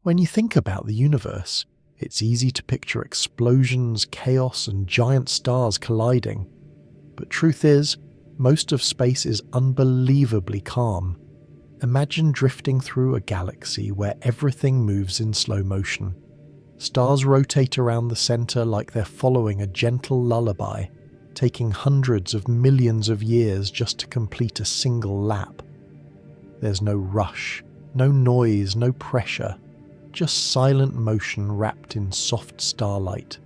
When you think about the universe, it's easy to picture explosions, chaos, and giant stars colliding. But truth is, most of space is unbelievably calm. Imagine drifting through a galaxy where everything moves in slow motion. Stars rotate around the center like they're following a gentle lullaby, taking hundreds of millions of years just to complete a single lap. There's no rush, no noise, no pressure, just silent motion wrapped in soft starlight.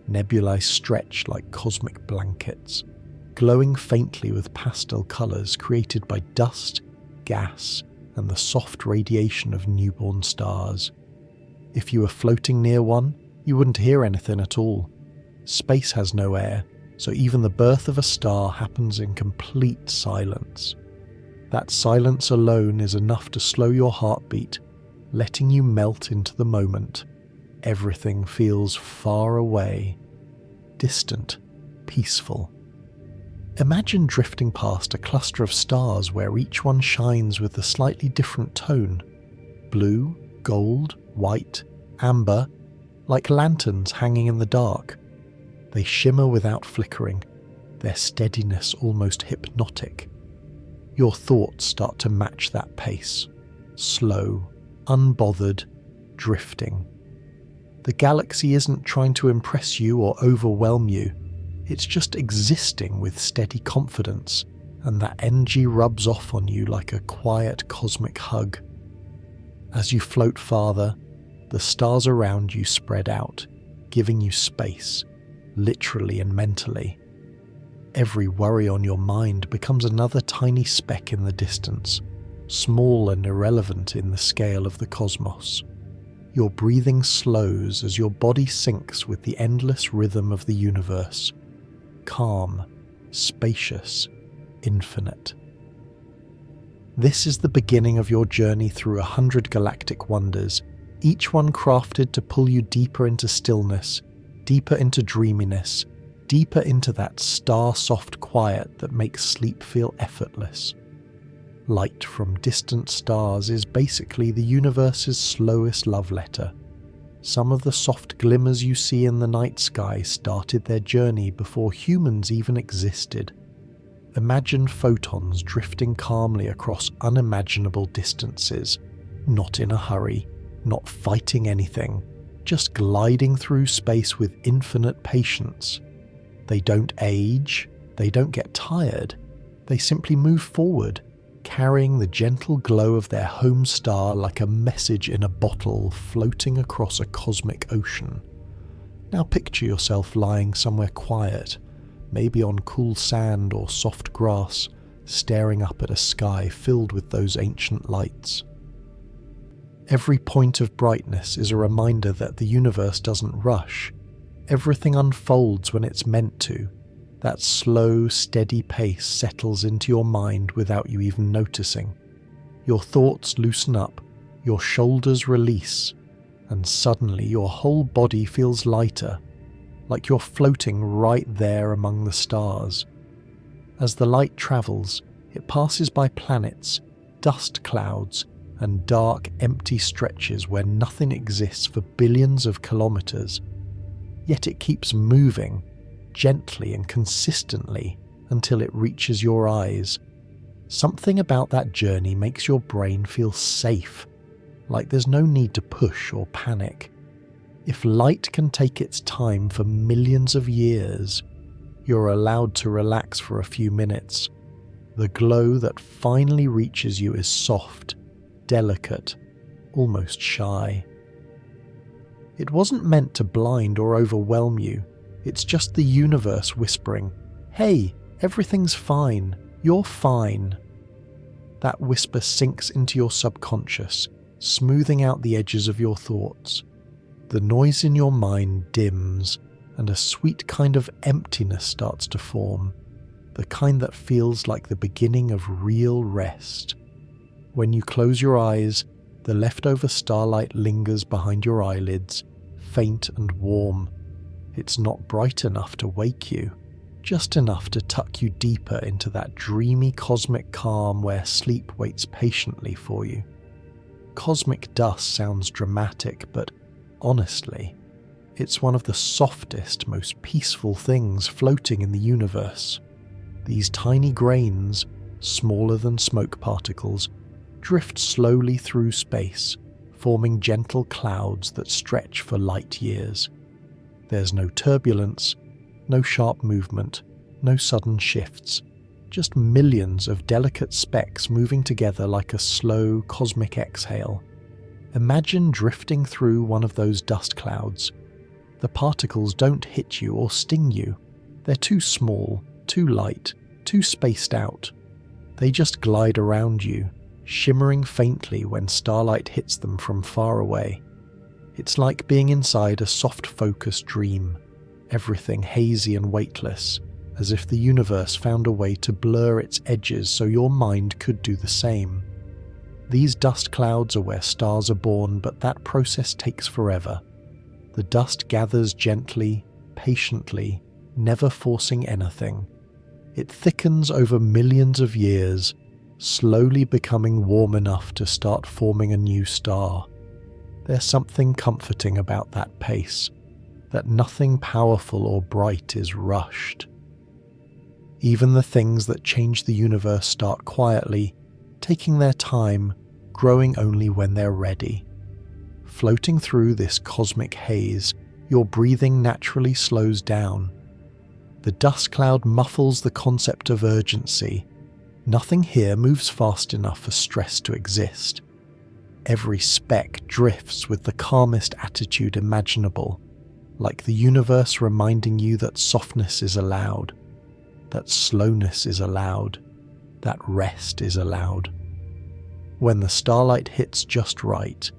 Nebulae stretch like cosmic blankets, glowing faintly with pastel colors created by dust, gas, and the soft radiation of newborn stars. If you were floating near one, you wouldn't hear anything at all. Space has no air, so even the birth of a star happens in complete silence. That silence alone is enough to slow your heartbeat, letting you melt into the moment. Everything feels far away, distant, peaceful. Imagine drifting past a cluster of stars where each one shines with a slightly different tone. Blue, gold, white, amber, like lanterns hanging in the dark. They shimmer without flickering, their steadiness almost hypnotic. Your thoughts start to match that pace, slow, unbothered, drifting. The galaxy isn't trying to impress you or overwhelm you, it's just existing with steady confidence, and that energy rubs off on you like a quiet cosmic hug. As you float farther, the stars around you spread out, giving you space, literally and mentally. Every worry on your mind becomes another tiny speck in the distance, small and irrelevant in the scale of the cosmos. Your breathing slows as your body syncs with the endless rhythm of the universe. Calm, spacious, infinite. This is the beginning of your journey through 100 galactic wonders, each one crafted to pull you deeper into stillness, deeper into dreaminess, deeper into that star-soft quiet that makes sleep feel effortless. Light from distant stars is basically the universe's slowest love letter. Some of the soft glimmers you see in the night sky started their journey before humans even existed. Imagine photons drifting calmly across unimaginable distances, not in a hurry, not fighting anything, just gliding through space with infinite patience. They don't age, they don't get tired, they simply move forward, carrying the gentle glow of their home star like a message in a bottle floating across a cosmic ocean. Now picture yourself lying somewhere quiet, maybe on cool sand or soft grass, staring up at a sky filled with those ancient lights. Every point of brightness is a reminder that the universe doesn't rush. Everything unfolds when it's meant to. That slow, steady pace settles into your mind without you even noticing. Your thoughts loosen up, your shoulders release, and suddenly your whole body feels lighter, like you're floating right there among the stars. As the light travels, it passes by planets, dust clouds, and dark, empty stretches where nothing exists for billions of kilometers. Yet it keeps moving, gently and consistently, until it reaches your eyes. Something about that journey makes your brain feel safe, like there's no need to push or panic. If light can take its time for millions of years, you're allowed to relax for a few minutes. The glow that finally reaches you is soft, delicate, almost shy. It wasn't meant to blind or overwhelm you. It's just the universe whispering, "Hey, everything's fine. You're fine." That whisper sinks into your subconscious, smoothing out the edges of your thoughts. The noise in your mind dims, and a sweet kind of emptiness starts to form, the kind that feels like the beginning of real rest. When you close your eyes, the leftover starlight lingers behind your eyelids, faint and warm. It's not bright enough to wake you, just enough to tuck you deeper into that dreamy cosmic calm where sleep waits patiently for you. Cosmic dust sounds dramatic, but honestly, it's one of the softest, most peaceful things floating in the universe. These tiny grains, smaller than smoke particles, drift slowly through space, forming gentle clouds that stretch for light years. There's no turbulence, no sharp movement, no sudden shifts, just millions of delicate specks moving together like a slow cosmic exhale. Imagine drifting through one of those dust clouds. The particles don't hit you or sting you. They're too small, too light, too spaced out. They just glide around you, shimmering faintly when starlight hits them from far away. It's like being inside a soft-focused dream, everything hazy and weightless, as if the universe found a way to blur its edges so your mind could do the same. These dust clouds are where stars are born, but that process takes forever. The dust gathers gently, patiently, never forcing anything. It thickens over millions of years, slowly becoming warm enough to start forming a new star. There's something comforting about that pace, that nothing powerful or bright is rushed. Even the things that change the universe start quietly, taking their time, growing only when they're ready. Floating through this cosmic haze, your breathing naturally slows down. The dust cloud muffles the concept of urgency. Nothing here moves fast enough for stress to exist. Every speck drifts with the calmest attitude imaginable, like the universe reminding you that softness is allowed, that slowness is allowed, that rest is allowed. When the starlight hits just right,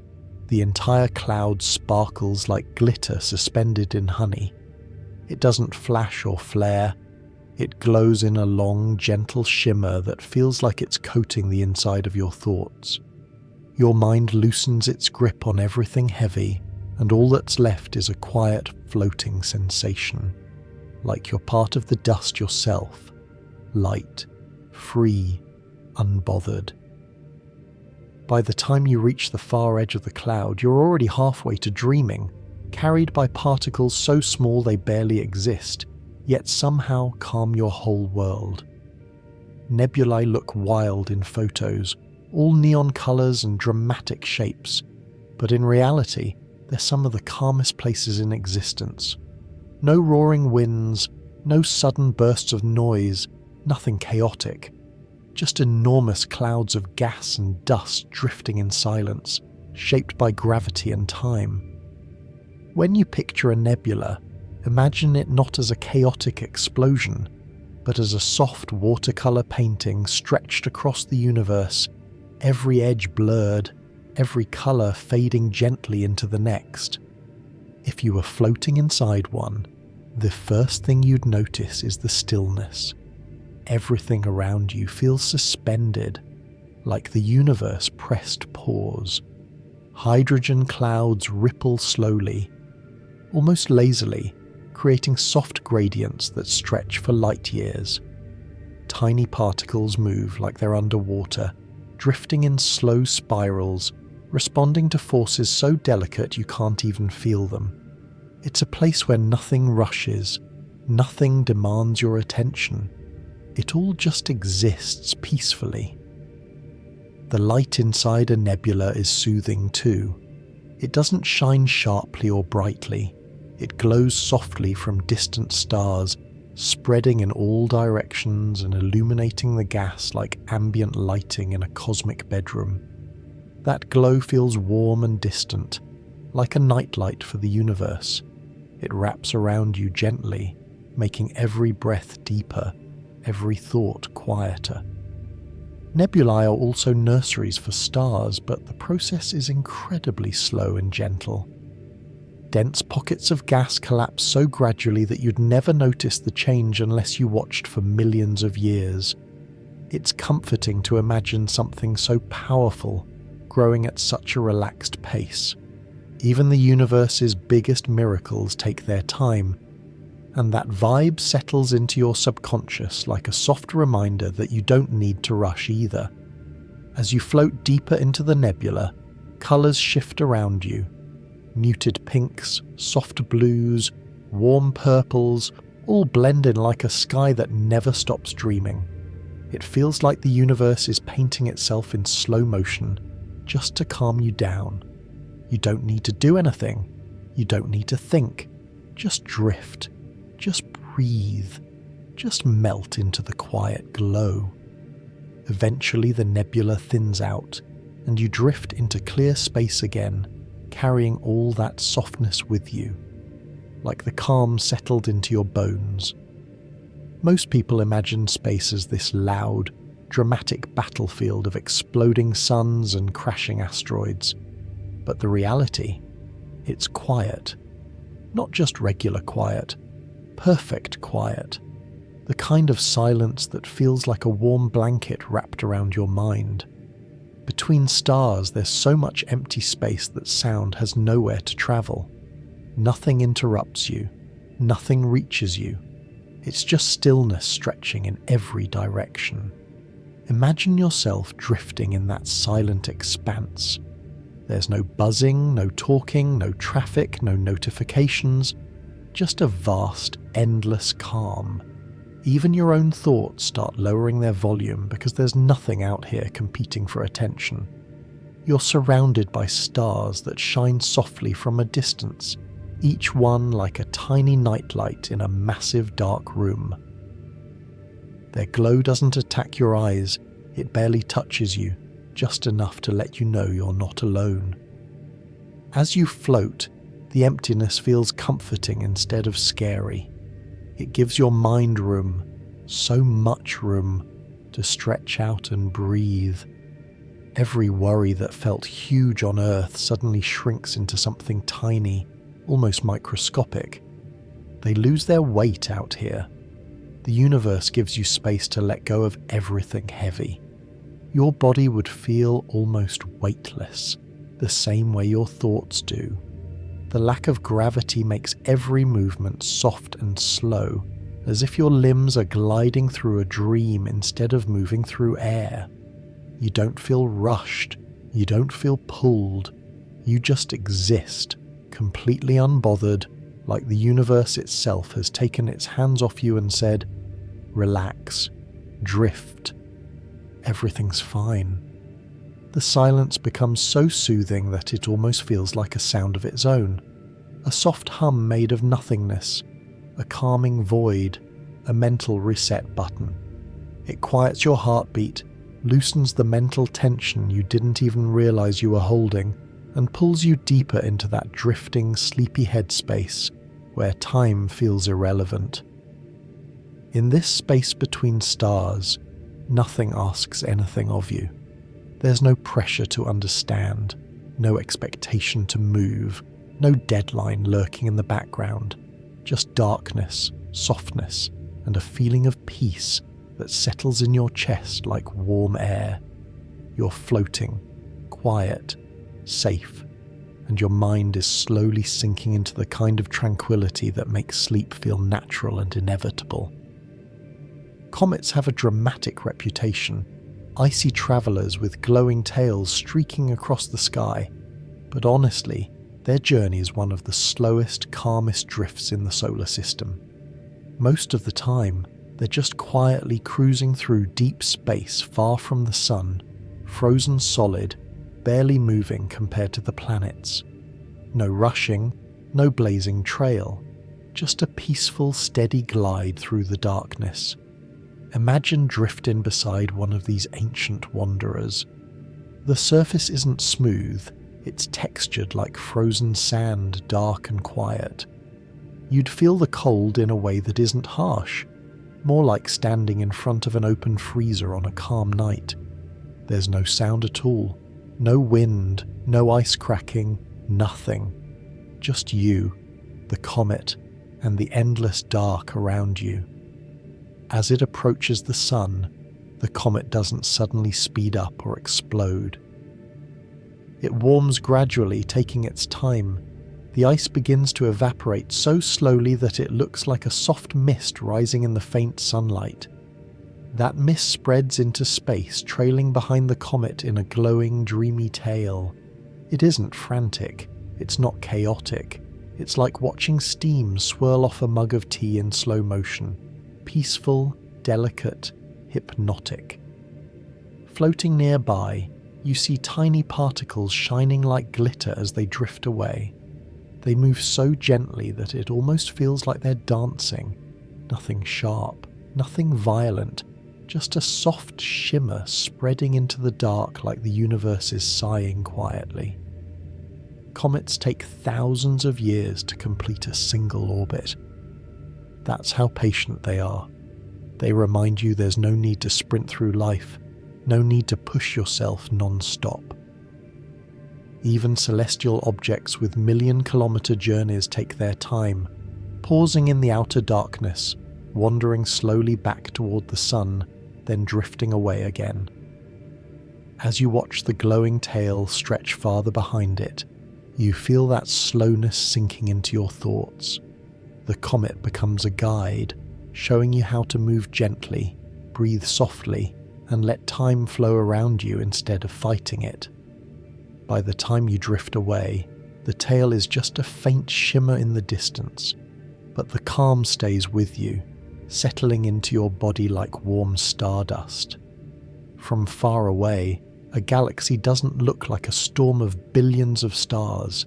the entire cloud sparkles like glitter suspended in honey. It doesn't flash or flare. It glows in a long, gentle shimmer that feels like it's coating the inside of your thoughts. Your mind loosens its grip on everything heavy, and all that's left is a quiet, floating sensation, like you're part of the dust yourself, light, free, unbothered. By the time you reach the far edge of the cloud, you're already halfway to dreaming, carried by particles so small they barely exist, yet somehow calm your whole world. Nebulae look wild in photos, all neon colours and dramatic shapes, but in reality, they're some of the calmest places in existence. No roaring winds, no sudden bursts of noise, nothing chaotic. Just enormous clouds of gas and dust drifting in silence, shaped by gravity and time. When you picture a nebula, imagine it not as a chaotic explosion, but as a soft watercolour painting stretched across the universe, every edge blurred, every colour fading gently into the next. If you were floating inside one, the first thing you'd notice is the stillness. Everything around you feels suspended, like the universe pressed pause. Hydrogen clouds ripple slowly, almost lazily, creating soft gradients that stretch for light years. Tiny particles move like they're underwater, drifting in slow spirals, responding to forces so delicate you can't even feel them. It's a place where nothing rushes, nothing demands your attention. It all just exists peacefully. The light inside a nebula is soothing too. It doesn't shine sharply or brightly. It glows softly from distant stars, spreading in all directions and illuminating the gas like ambient lighting in a cosmic bedroom. That glow feels warm and distant, like a nightlight for the universe. It wraps around you gently, making every breath deeper, every thought quieter. Nebulae are also nurseries for stars, but the process is incredibly slow and gentle. Dense pockets of gas collapse so gradually that you'd never notice the change unless you watched for millions of years. It's comforting to imagine something so powerful growing at such a relaxed pace. Even the universe's biggest miracles take their time, and that vibe settles into your subconscious like a soft reminder that you don't need to rush either. As you float deeper into the nebula, Colours shift around you. Muted pinks, soft blues, warm purples, all blend in like a sky that never stops dreaming. It feels like the universe is painting itself in slow motion, just to calm you down. You don't need to do anything. You don't need to think. Just drift. Just breathe. Just melt into the quiet glow. Eventually the nebula thins out, and you drift into clear space again, carrying all that softness with you, like the calm settled into your bones. Most people imagine space as this loud, dramatic battlefield of exploding suns and crashing asteroids. But the reality, it's quiet. Not just regular quiet, perfect quiet. The kind of silence that feels like a warm blanket wrapped around your mind. Between stars, there's so much empty space that sound has nowhere to travel. Nothing interrupts you. Nothing reaches you. It's just stillness stretching in every direction. Imagine yourself drifting in that silent expanse. There's no buzzing, no talking, no traffic, no notifications. Just a vast, endless calm. Even your own thoughts start lowering their volume because there's nothing out here competing for attention. You're surrounded by stars that shine softly from a distance, each one like a tiny nightlight in a massive dark room. Their glow doesn't attack your eyes, it barely touches you, just enough to let you know you're not alone. As you float, the emptiness feels comforting instead of scary. It gives your mind room, so much room, to stretch out and breathe. Every worry that felt huge on Earth suddenly shrinks into something tiny, almost microscopic. They lose their weight out here. The universe gives you space to let go of everything heavy. Your body would feel almost weightless, the same way your thoughts do. The lack of gravity makes every movement soft and slow, as if your limbs are gliding through a dream instead of moving through air. You don't feel rushed, you don't feel pulled, you just exist, completely unbothered, like the universe itself has taken its hands off you and said, "Relax, drift. Everything's fine." The silence becomes so soothing that it almost feels like a sound of its own. A soft hum made of nothingness, a calming void, a mental reset button. It quiets your heartbeat, loosens the mental tension you didn't even realize you were holding, and pulls you deeper into that drifting, sleepy headspace where time feels irrelevant. In this space between stars, nothing asks anything of you. There's no pressure to understand, no expectation to move, no deadline lurking in the background, just darkness, softness, and a feeling of peace that settles in your chest like warm air. You're floating, quiet, safe, and your mind is slowly sinking into the kind of tranquility that makes sleep feel natural and inevitable. Comets have a dramatic reputation, icy travellers with glowing tails streaking across the sky, but honestly, their journey is one of the slowest, calmest drifts in the solar system. Most of the time, they're just quietly cruising through deep space far from the sun, frozen solid, barely moving compared to the planets. No rushing, no blazing trail, just a peaceful, steady glide through the darkness. Imagine drifting beside one of these ancient wanderers. The surface isn't smooth, it's textured like frozen sand, dark and quiet. You'd feel the cold in a way that isn't harsh, more like standing in front of an open freezer on a calm night. There's no sound at all, no wind, no ice cracking, nothing. Just you, the comet, and the endless dark around you. As it approaches the sun, the comet doesn't suddenly speed up or explode. It warms gradually, taking its time. The ice begins to evaporate so slowly that it looks like a soft mist rising in the faint sunlight. That mist spreads into space, trailing behind the comet in a glowing, dreamy tail. It isn't frantic, it's not chaotic. It's like watching steam swirl off a mug of tea in slow motion, peaceful, delicate, hypnotic. Floating nearby, you see tiny particles shining like glitter as they drift away. They move so gently that it almost feels like they're dancing. Nothing sharp, nothing violent, just a soft shimmer spreading into the dark like the universe is sighing quietly. Comets take thousands of years to complete a single orbit. That's how patient they are. They remind you there's no need to sprint through life, no need to push yourself non-stop. Even celestial objects with million-kilometre journeys take their time, pausing in the outer darkness, wandering slowly back toward the sun, then drifting away again. As you watch the glowing tail stretch farther behind it, you feel that slowness sinking into your thoughts. The comet becomes a guide, showing you how to move gently, breathe softly, and let time flow around you instead of fighting it. By the time you drift away, the tail is just a faint shimmer in the distance, but the calm stays with you, settling into your body like warm stardust. From far away, a galaxy doesn't look like a storm of billions of stars.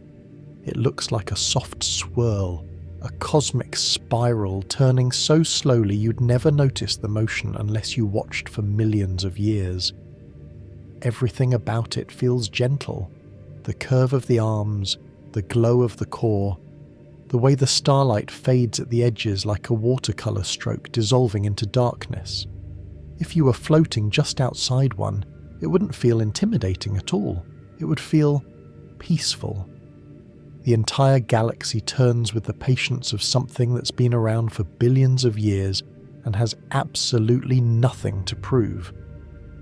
It looks like a soft swirl, a cosmic spiral turning so slowly you'd never notice the motion unless you watched for millions of years. Everything about it feels gentle. The curve of the arms, the glow of the core, the way the starlight fades at the edges like a watercolour stroke dissolving into darkness. If you were floating just outside one, it wouldn't feel intimidating at all. It would feel peaceful. The entire galaxy turns with the patience of something that's been around for billions of years and has absolutely nothing to prove.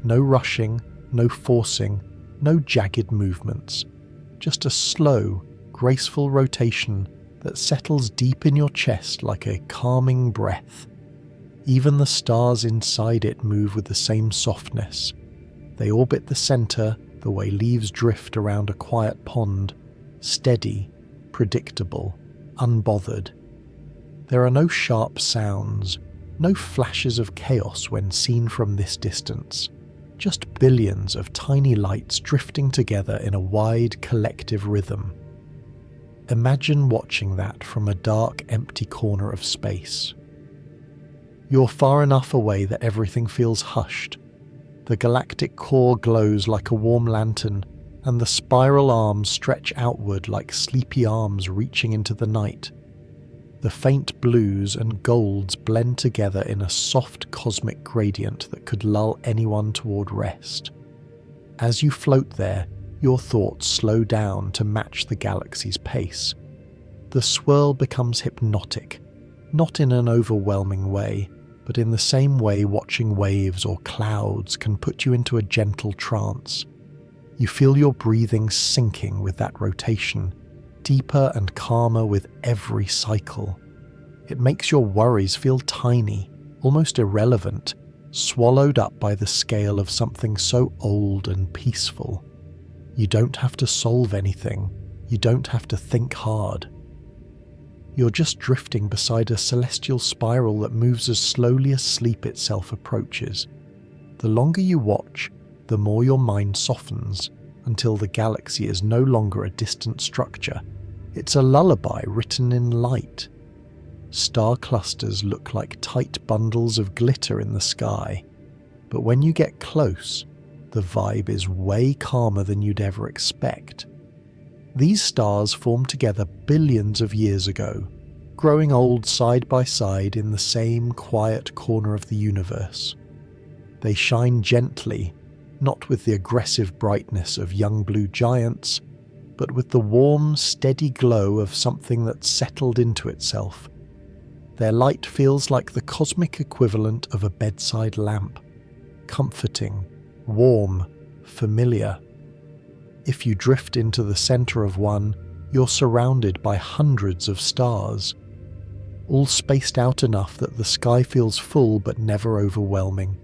No rushing, no forcing, no jagged movements. Just a slow, graceful rotation that settles deep in your chest like a calming breath. Even the stars inside it move with the same softness. They orbit the center the way leaves drift around a quiet pond, steady, predictable, unbothered. There are no sharp sounds, no flashes of chaos when seen from this distance, just billions of tiny lights drifting together in a wide collective rhythm. Imagine watching that from a dark, empty corner of space. You're far enough away that everything feels hushed. The galactic core glows like a warm lantern, and the spiral arms stretch outward like sleepy arms reaching into the night. The faint blues and golds blend together in a soft cosmic gradient that could lull anyone toward rest. As you float there, your thoughts slow down to match the galaxy's pace. The swirl becomes hypnotic, not in an overwhelming way, but in the same way watching waves or clouds can put you into a gentle trance. You feel your breathing sinking with that rotation, deeper and calmer with every cycle. It makes your worries feel tiny, almost irrelevant, swallowed up by the scale of something so old and peaceful. You don't have to solve anything. You don't have to think hard. You're just drifting beside a celestial spiral that moves as slowly as sleep itself approaches. The longer you watch, the more your mind softens, until the galaxy is no longer a distant structure. It's a lullaby written in light. Star clusters look like tight bundles of glitter in the sky, but when you get close, the vibe is way calmer than you'd ever expect. These stars formed together billions of years ago, growing old side by side in the same quiet corner of the universe. They shine gently, not with the aggressive brightness of young blue giants, but with the warm, steady glow of something that's settled into itself. Their light feels like the cosmic equivalent of a bedside lamp, comforting, warm, familiar. If you drift into the center of one, you're surrounded by hundreds of stars, all spaced out enough that the sky feels full but never overwhelming.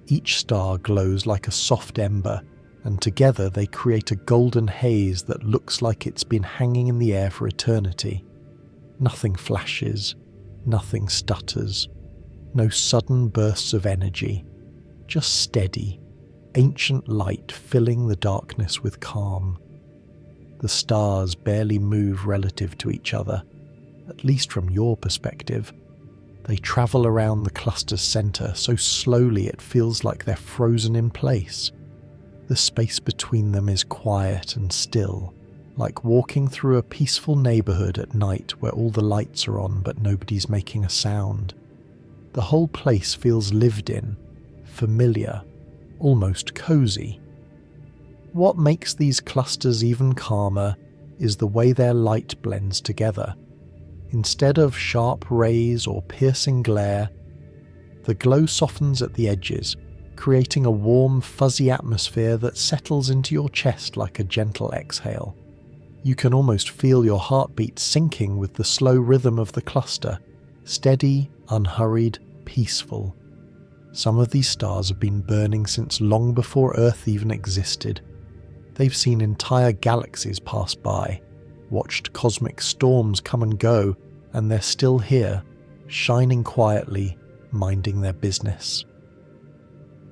Each star glows like a soft ember, and together they create a golden haze that looks like it's been hanging in the air for eternity. Nothing flashes, nothing stutters, no sudden bursts of energy, just steady, ancient light filling the darkness with calm. The stars barely move relative to each other, at least from your perspective. They travel around the cluster's centre so slowly it feels like they're frozen in place. The space between them is quiet and still, like walking through a peaceful neighbourhood at night where all the lights are on but nobody's making a sound. The whole place feels lived in, familiar, almost cosy. What makes these clusters even calmer is the way their light blends together. Instead of sharp rays or piercing glare, the glow softens at the edges, creating a warm, fuzzy atmosphere that settles into your chest like a gentle exhale. You can almost feel your heartbeat syncing with the slow rhythm of the cluster, steady, unhurried, peaceful. Some of these stars have been burning since long before Earth even existed. They've seen entire galaxies pass by, watched cosmic storms come and go, and they're still here, shining quietly, minding their business.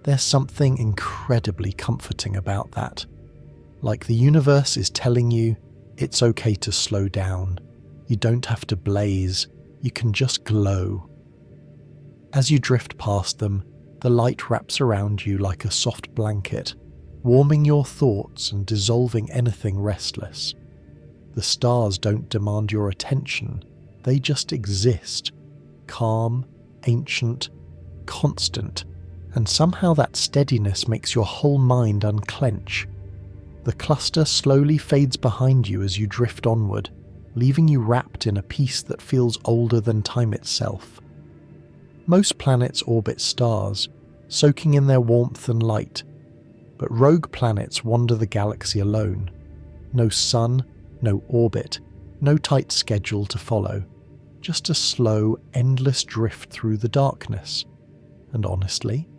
There's something incredibly comforting about that. Like the universe is telling you, it's okay to slow down. You don't have to blaze, you can just glow. As you drift past them, the light wraps around you like a soft blanket, warming your thoughts and dissolving anything restless. The stars don't demand your attention, they just exist, calm, ancient, constant, and somehow that steadiness makes your whole mind unclench. The cluster slowly fades behind you as you drift onward, leaving you wrapped in a peace that feels older than time itself. Most planets orbit stars, soaking in their warmth and light, but rogue planets wander the galaxy alone. No sun, no orbit, no tight schedule to follow, just a slow, endless drift through the darkness. And honestly,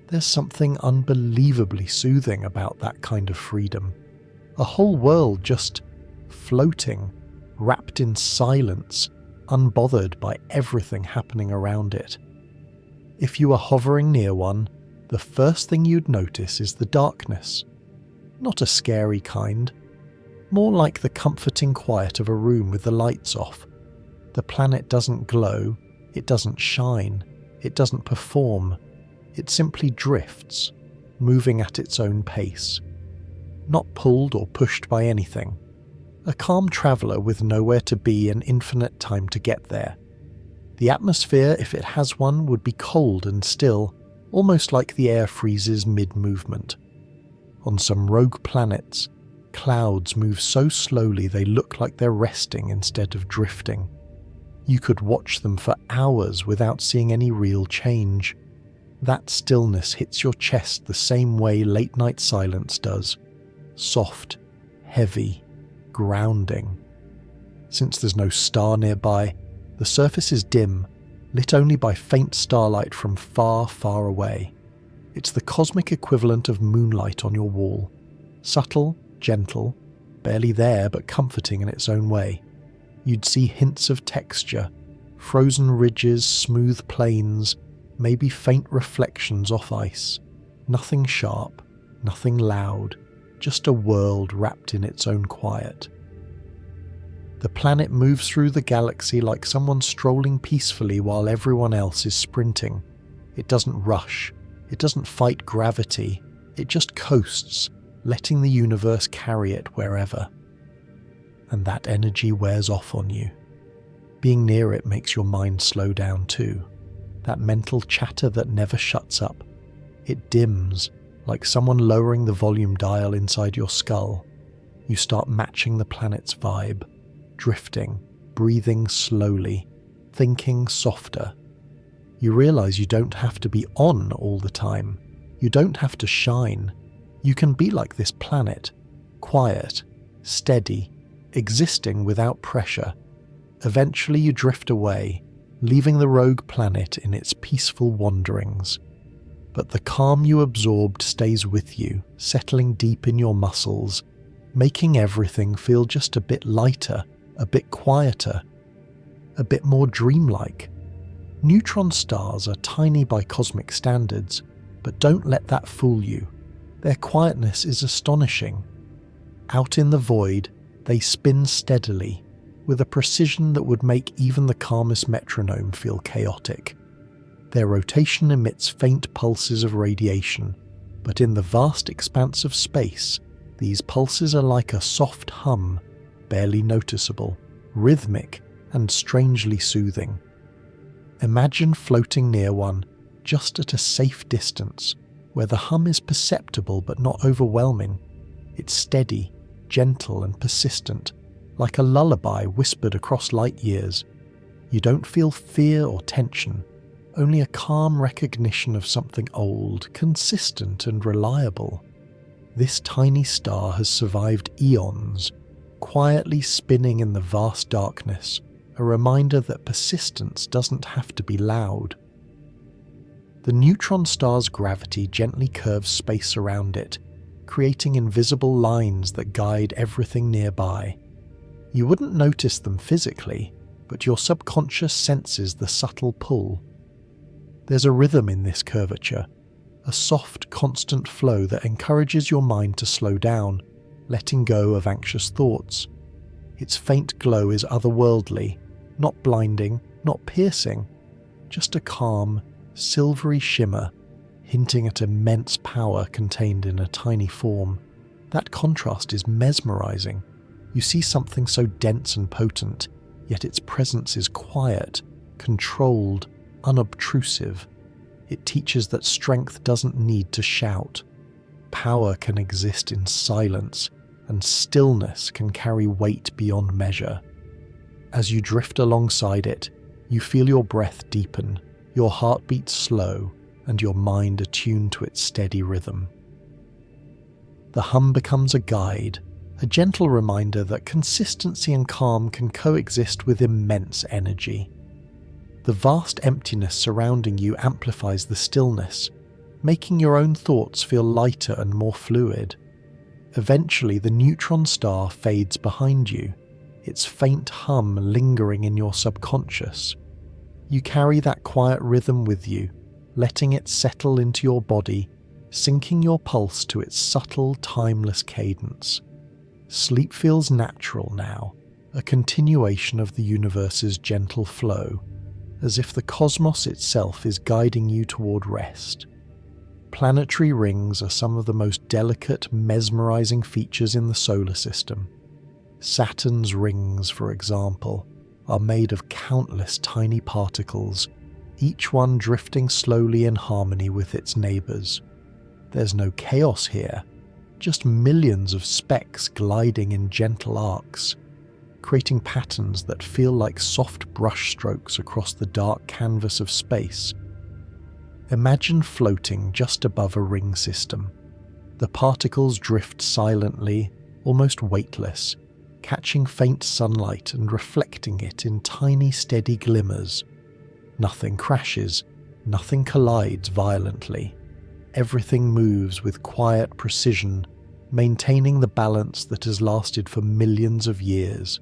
there's something unbelievably soothing about that kind of freedom. A whole world just floating, wrapped in silence, unbothered by everything happening around it. If you are hovering near one, the first thing you'd notice is the darkness. Not a scary kind, more like the comforting quiet of a room with the lights off. The planet doesn't glow, it doesn't shine, it doesn't perform, it simply drifts, moving at its own pace. Not pulled or pushed by anything. A calm traveller with nowhere to be and infinite time to get there. The atmosphere, if it has one, would be cold and still, almost like the air freezes mid-movement. On some rogue planets, clouds move so slowly they look like they're resting instead of drifting. You could watch them for hours without seeing any real change. That stillness hits your chest the same way late-night silence does. Soft, heavy, grounding. Since there's no star nearby, the surface is dim, lit only by faint starlight from far, far away. It's the cosmic equivalent of moonlight on your wall. Subtle, gentle, barely there but comforting in its own way. You'd see hints of texture, frozen ridges, smooth plains, maybe faint reflections off ice. Nothing sharp, nothing loud, just a world wrapped in its own quiet. The planet moves through the galaxy like someone strolling peacefully while everyone else is sprinting. It doesn't rush, it doesn't fight gravity, it just coasts, letting the universe carry it wherever. And that energy wears off on you. Being near it makes your mind slow down too. That mental chatter that never shuts up. It dims, like someone lowering the volume dial inside your skull. You start matching the planet's vibe. Drifting, breathing slowly, thinking softer. You realize you don't have to be on all the time. You don't have to shine. You can be like this planet, quiet, steady, existing without pressure. Eventually you drift away, leaving the rogue planet in its peaceful wanderings. but the calm you absorbed stays with you, settling deep in your muscles, making everything feel just a bit lighter, a bit quieter, a bit more dreamlike. Neutron stars are tiny by cosmic standards, but don't let that fool you. Their quietness is astonishing. Out in the void, they spin steadily, with a precision that would make even the calmest metronome feel chaotic. Their rotation emits faint pulses of radiation, but in the vast expanse of space, these pulses are like a soft hum, barely noticeable, rhythmic, and strangely soothing. Imagine floating near one, just at a safe distance, where the hum is perceptible but not overwhelming. It's steady, gentle, and persistent, like a lullaby whispered across light years. You don't feel fear or tension, only a calm recognition of something old, consistent, and reliable. This tiny star has survived eons, quietly spinning in the vast darkness, a reminder that persistence doesn't have to be loud. The neutron star's gravity gently curves space around it, creating invisible lines that guide everything nearby. You wouldn't notice them physically, but your subconscious senses the subtle pull. There's a rhythm in this curvature, a soft, constant flow that encourages your mind to slow down, letting go of anxious thoughts. Its faint glow is otherworldly, not blinding, not piercing, just a calm, silvery shimmer, hinting at immense power contained in a tiny form. That contrast is mesmerizing. You see something so dense and potent, yet its presence is quiet, controlled, unobtrusive. It teaches that strength doesn't need to shout. Power can exist in silence, and stillness can carry weight beyond measure. As you drift alongside it, you feel your breath deepen, your heartbeat slow, and your mind attuned to its steady rhythm. The hum becomes a guide, a gentle reminder that consistency and calm can coexist with immense energy. The vast emptiness surrounding you amplifies the stillness, making your own thoughts feel lighter and more fluid. Eventually, the neutron star fades behind you, its faint hum lingering in your subconscious. You carry that quiet rhythm with you, letting it settle into your body, syncing your pulse to its subtle, timeless cadence. Sleep feels natural now, a continuation of the universe's gentle flow, as if the cosmos itself is guiding you toward rest. Planetary rings are some of the most delicate, mesmerizing features in the solar system. Saturn's rings, for example, are made of countless tiny particles, each one drifting slowly in harmony with its neighbors. There's no chaos here, just millions of specks gliding in gentle arcs, creating patterns that feel like soft brushstrokes across the dark canvas of space. Imagine floating just above a ring system. The particles drift silently, almost weightless, catching faint sunlight and reflecting it in tiny, steady glimmers. Nothing crashes, nothing collides violently. Everything moves with quiet precision, maintaining the balance that has lasted for millions of years.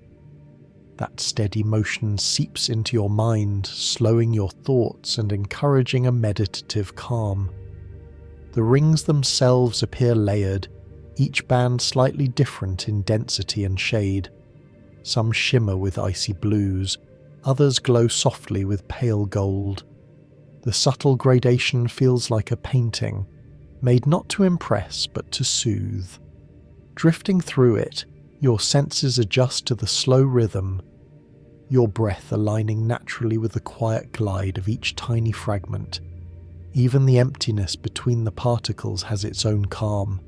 That steady motion seeps into your mind, slowing your thoughts and encouraging a meditative calm. The rings themselves appear layered, each band slightly different in density and shade. Some shimmer with icy blues, others glow softly with pale gold. The subtle gradation feels like a painting, made not to impress but to soothe. Drifting through it, your senses adjust to the slow rhythm, your breath aligning naturally with the quiet glide of each tiny fragment. Even the emptiness between the particles has its own calm.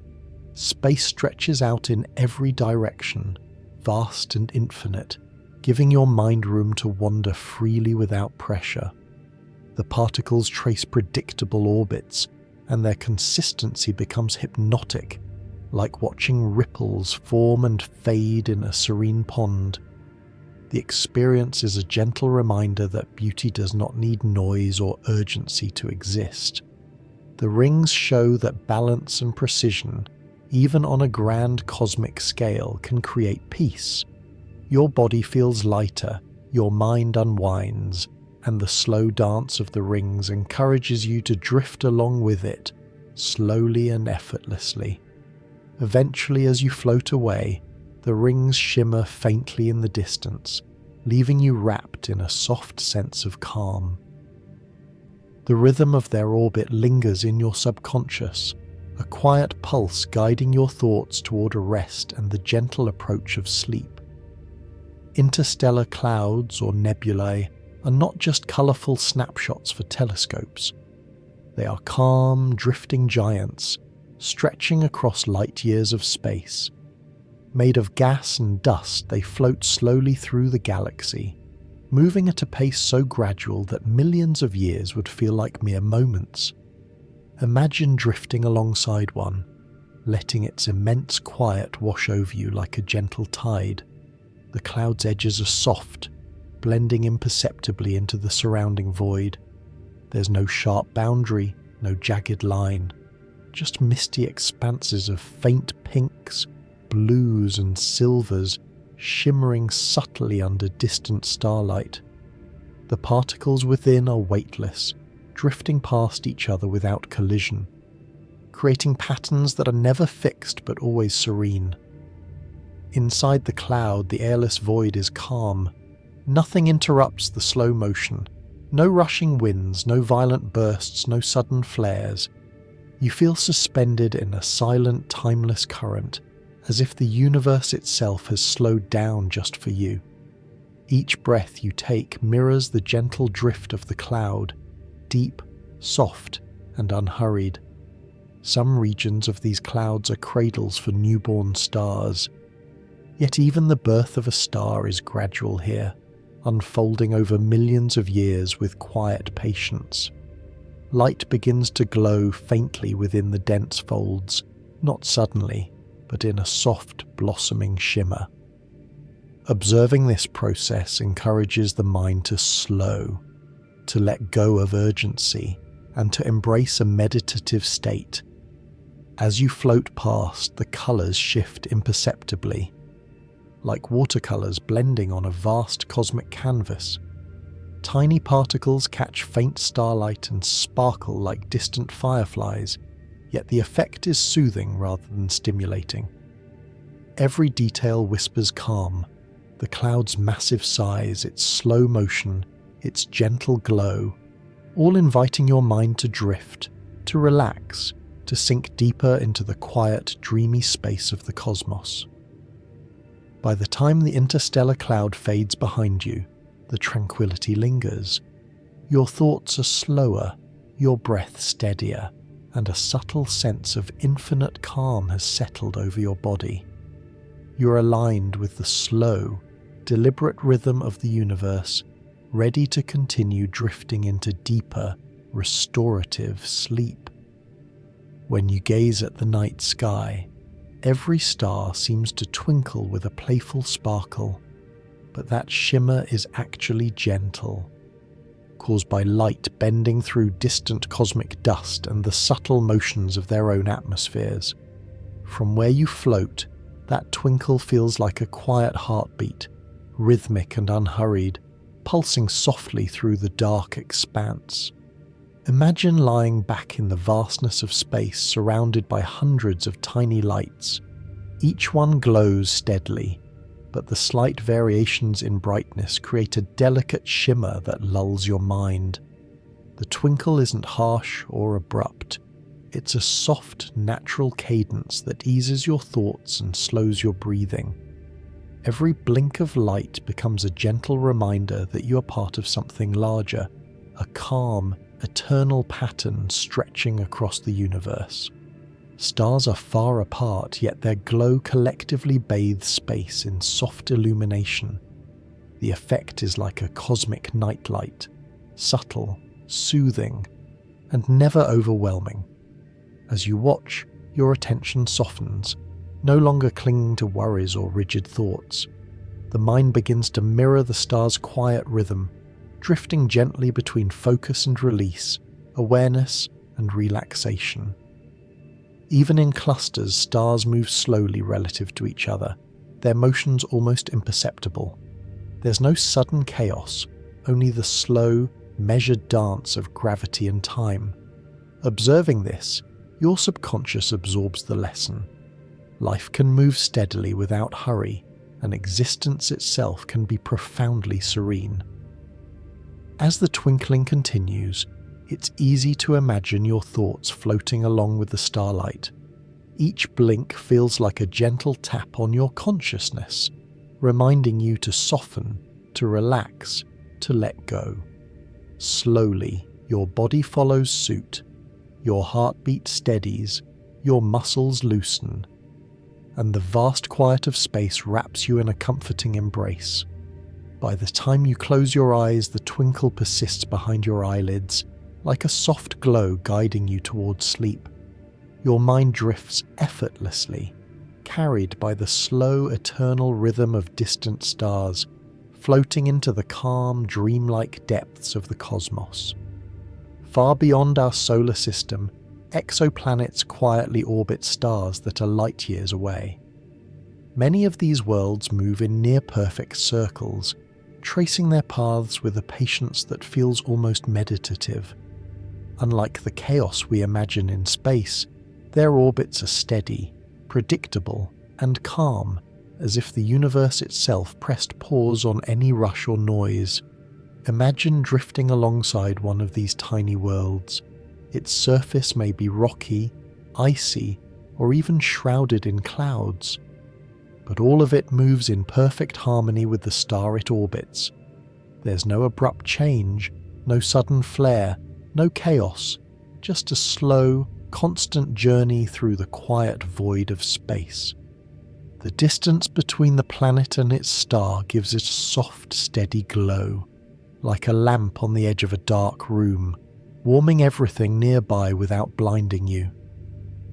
Space stretches out in every direction, vast and infinite, giving your mind room to wander freely without pressure. The particles trace predictable orbits, and their consistency becomes hypnotic, like watching ripples form and fade in a serene pond. The experience is a gentle reminder that beauty does not need noise or urgency to exist. The rings show that balance and precision, even on a grand cosmic scale, can create peace. Your body feels lighter, your mind unwinds, and the slow dance of the rings encourages you to drift along with it, slowly and effortlessly. Eventually, as you float away, the rings shimmer faintly in the distance, leaving you wrapped in a soft sense of calm. The rhythm of their orbit lingers in your subconscious, a quiet pulse guiding your thoughts toward a rest and the gentle approach of sleep. Interstellar clouds or nebulae are not just colourful snapshots for telescopes. They are calm, drifting giants, stretching across light years of space. Made of gas and dust, they float slowly through the galaxy, moving at a pace so gradual that millions of years would feel like mere moments. Imagine drifting alongside one, letting its immense quiet wash over you like a gentle tide. The cloud's edges are soft, blending imperceptibly into the surrounding void. There's no sharp boundary, no jagged line, just misty expanses of faint pinks, blues and silvers shimmering subtly under distant starlight. The particles within are weightless, drifting past each other without collision, creating patterns that are never fixed but always serene. Inside the cloud, the airless void is calm. Nothing interrupts the slow motion. No rushing winds, no violent bursts, no sudden flares. You feel suspended in a silent, timeless current, as if the universe itself has slowed down just for you. Each breath you take mirrors the gentle drift of the cloud, deep, soft, and unhurried. Some regions of these clouds are cradles for newborn stars. Yet even the birth of a star is gradual here, unfolding over millions of years with quiet patience. Light begins to glow faintly within the dense folds, not suddenly, but in a soft, blossoming shimmer. Observing this process encourages the mind to slow, to let go of urgency, and to embrace a meditative state. As you float past, the colours shift imperceptibly, like watercolours blending on a vast cosmic canvas. Tiny particles catch faint starlight and sparkle like distant fireflies, yet the effect is soothing rather than stimulating. Every detail whispers calm: the cloud's massive size, its slow motion, its gentle glow, all inviting your mind to drift, to relax, to sink deeper into the quiet, dreamy space of the cosmos. By the time the interstellar cloud fades behind you, the tranquility lingers. Your thoughts are slower, your breath steadier, and a subtle sense of infinite calm has settled over your body. You're aligned with the slow, deliberate rhythm of the universe, ready to continue drifting into deeper, restorative sleep. When you gaze at the night sky, every star seems to twinkle with a playful sparkle, but that shimmer is actually gentle, caused by light bending through distant cosmic dust and the subtle motions of their own atmospheres. From where you float, that twinkle feels like a quiet heartbeat, rhythmic and unhurried, pulsing softly through the dark expanse. Imagine lying back in the vastness of space, surrounded by hundreds of tiny lights. Each one glows steadily, but the slight variations in brightness create a delicate shimmer that lulls your mind. The twinkle isn't harsh or abrupt. It's a soft, natural cadence that eases your thoughts and slows your breathing. Every blink of light becomes a gentle reminder that you are part of something larger, a calm, eternal pattern stretching across the universe. Stars are far apart, yet their glow collectively bathes space in soft illumination. The effect is like a cosmic nightlight, subtle, soothing, and never overwhelming. As you watch, your attention softens, no longer clinging to worries or rigid thoughts. The mind begins to mirror the star's quiet rhythm, drifting gently between focus and release, awareness and relaxation. Even in clusters, stars move slowly relative to each other, their motions almost imperceptible. There's no sudden chaos, only the slow, measured dance of gravity and time. Observing this, your subconscious absorbs the lesson. Life can move steadily without hurry, and existence itself can be profoundly serene. As the twinkling continues, it's easy to imagine your thoughts floating along with the starlight. Each blink feels like a gentle tap on your consciousness, reminding you to soften, to relax, to let go. Slowly, your body follows suit, your heartbeat steadies, your muscles loosen, and the vast quiet of space wraps you in a comforting embrace. By the time you close your eyes, the twinkle persists behind your eyelids, like a soft glow guiding you towards sleep. Your mind drifts effortlessly, carried by the slow, eternal rhythm of distant stars, floating into the calm, dreamlike depths of the cosmos. Far beyond our solar system, exoplanets quietly orbit stars that are light years away. Many of these worlds move in near-perfect circles, tracing their paths with a patience that feels almost meditative. Unlike the chaos we imagine in space, their orbits are steady, predictable, and calm, as if the universe itself pressed pause on any rush or noise. Imagine drifting alongside one of these tiny worlds. Its surface may be rocky, icy, or even shrouded in clouds, but all of it moves in perfect harmony with the star it orbits. There's no abrupt change, no sudden flare, no chaos, just a slow, constant journey through the quiet void of space. The distance between the planet and its star gives it a soft, steady glow, like a lamp on the edge of a dark room, warming everything nearby without blinding you.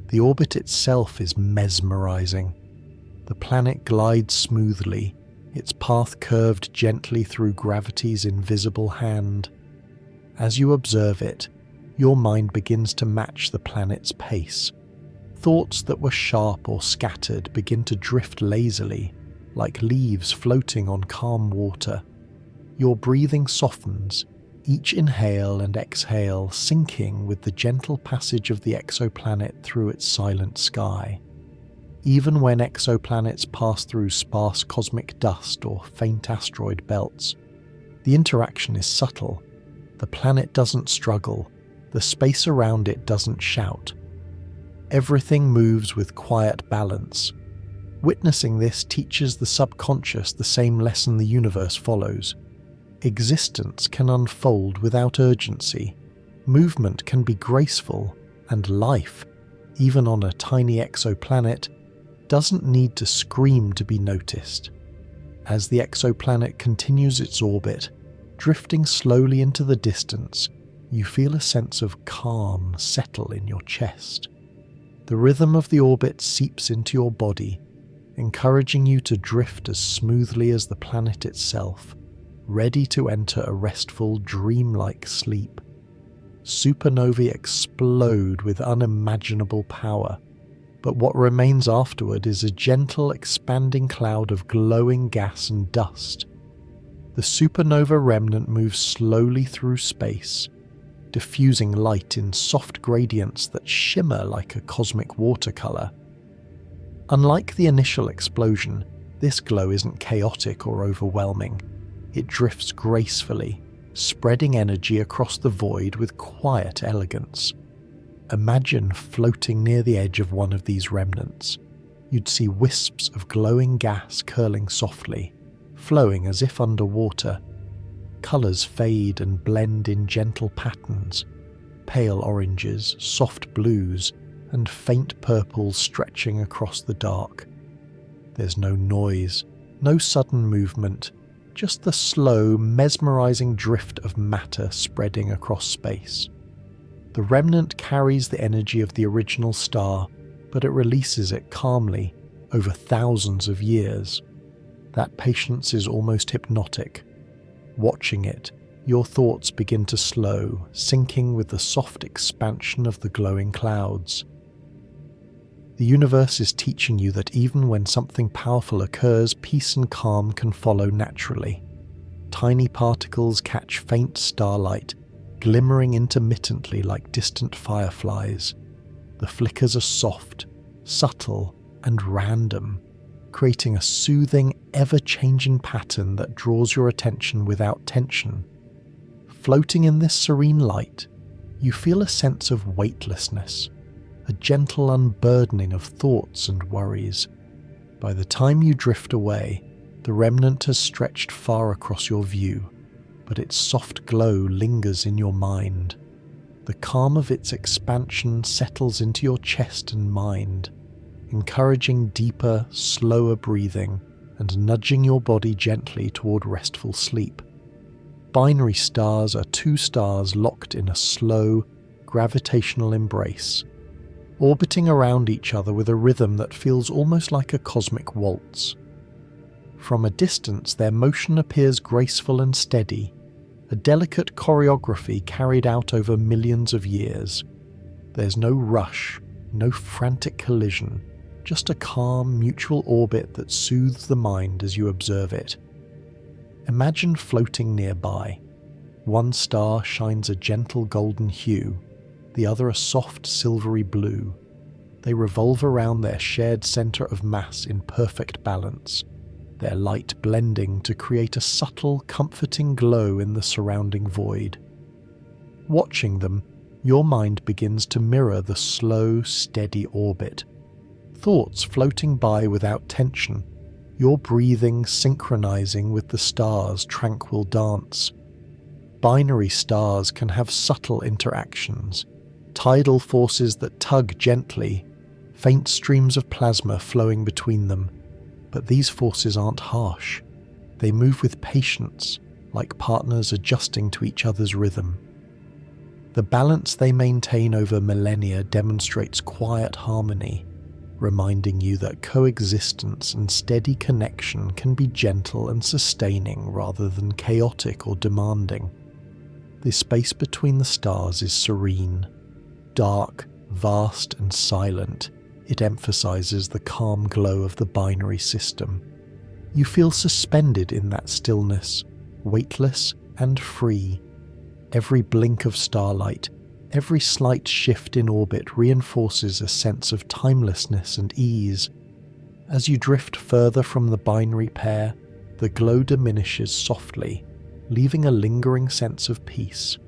The orbit itself is mesmerizing. The planet glides smoothly, its path curved gently through gravity's invisible hand. As you observe it, your mind begins to match the planet's pace. Thoughts that were sharp or scattered begin to drift lazily, like leaves floating on calm water. Your breathing softens, each inhale and exhale syncing with the gentle passage of the exoplanet through its silent sky. Even when exoplanets pass through sparse cosmic dust or faint asteroid belts, the interaction is subtle. The planet doesn't struggle, the space around it doesn't shout. Everything moves with quiet balance. Witnessing this teaches the subconscious the same lesson the universe follows. Existence can unfold without urgency. Movement can be graceful, and life, even on a tiny exoplanet, doesn't need to scream to be noticed. As the exoplanet continues its orbit, drifting slowly into the distance, you feel a sense of calm settle in your chest. The rhythm of the orbit seeps into your body, encouraging you to drift as smoothly as the planet itself, ready to enter a restful, dreamlike sleep. Supernovae explode with unimaginable power, but what remains afterward is a gentle, expanding cloud of glowing gas and dust. The supernova remnant moves slowly through space, diffusing light in soft gradients that shimmer like a cosmic watercolor. Unlike the initial explosion, this glow isn't chaotic or overwhelming. It drifts gracefully, spreading energy across the void with quiet elegance. Imagine floating near the edge of one of these remnants. You'd see wisps of glowing gas curling softly, flowing as if underwater. Colors fade and blend in gentle patterns, pale oranges, soft blues, and faint purples stretching across the dark. There's no noise, no sudden movement, just the slow, mesmerizing drift of matter spreading across space. The remnant carries the energy of the original star, but it releases it calmly over thousands of years. That patience is almost hypnotic. Watching it, your thoughts begin to slow, syncing with the soft expansion of the glowing clouds. The universe is teaching you that even when something powerful occurs, peace and calm can follow naturally. Tiny particles catch faint starlight, glimmering intermittently like distant fireflies. The flickers are soft, subtle, and random, creating a soothing, ever-changing pattern that draws your attention without tension. Floating in this serene light, you feel a sense of weightlessness, a gentle unburdening of thoughts and worries. By the time you drift away, the remnant has stretched far across your view, but its soft glow lingers in your mind. The calm of its expansion settles into your chest and mind, encouraging deeper, slower breathing and nudging your body gently toward restful sleep. Binary stars are two stars locked in a slow, gravitational embrace, orbiting around each other with a rhythm that feels almost like a cosmic waltz. From a distance, their motion appears graceful and steady, a delicate choreography carried out over millions of years. There's no rush, no frantic collision, just a calm, mutual orbit that soothes the mind as you observe it. Imagine floating nearby. One star shines a gentle golden hue, the other a soft silvery blue. They revolve around their shared center of mass in perfect balance, their light blending to create a subtle, comforting glow in the surrounding void. Watching them, your mind begins to mirror the slow, steady orbit. Thoughts floating by without tension, your breathing synchronizing with the stars' tranquil dance. Binary stars can have subtle interactions, tidal forces that tug gently, faint streams of plasma flowing between them. But these forces aren't harsh. They move with patience, like partners adjusting to each other's rhythm. The balance they maintain over millennia demonstrates quiet harmony, reminding you that coexistence and steady connection can be gentle and sustaining rather than chaotic or demanding. The space between the stars is serene, dark, vast, and silent. It emphasizes the calm glow of the binary system. You feel suspended in that stillness, weightless and free. Every blink of starlight, every slight shift in orbit reinforces a sense of timelessness and ease. As you drift further from the binary pair, the glow diminishes softly, leaving a lingering sense of peace.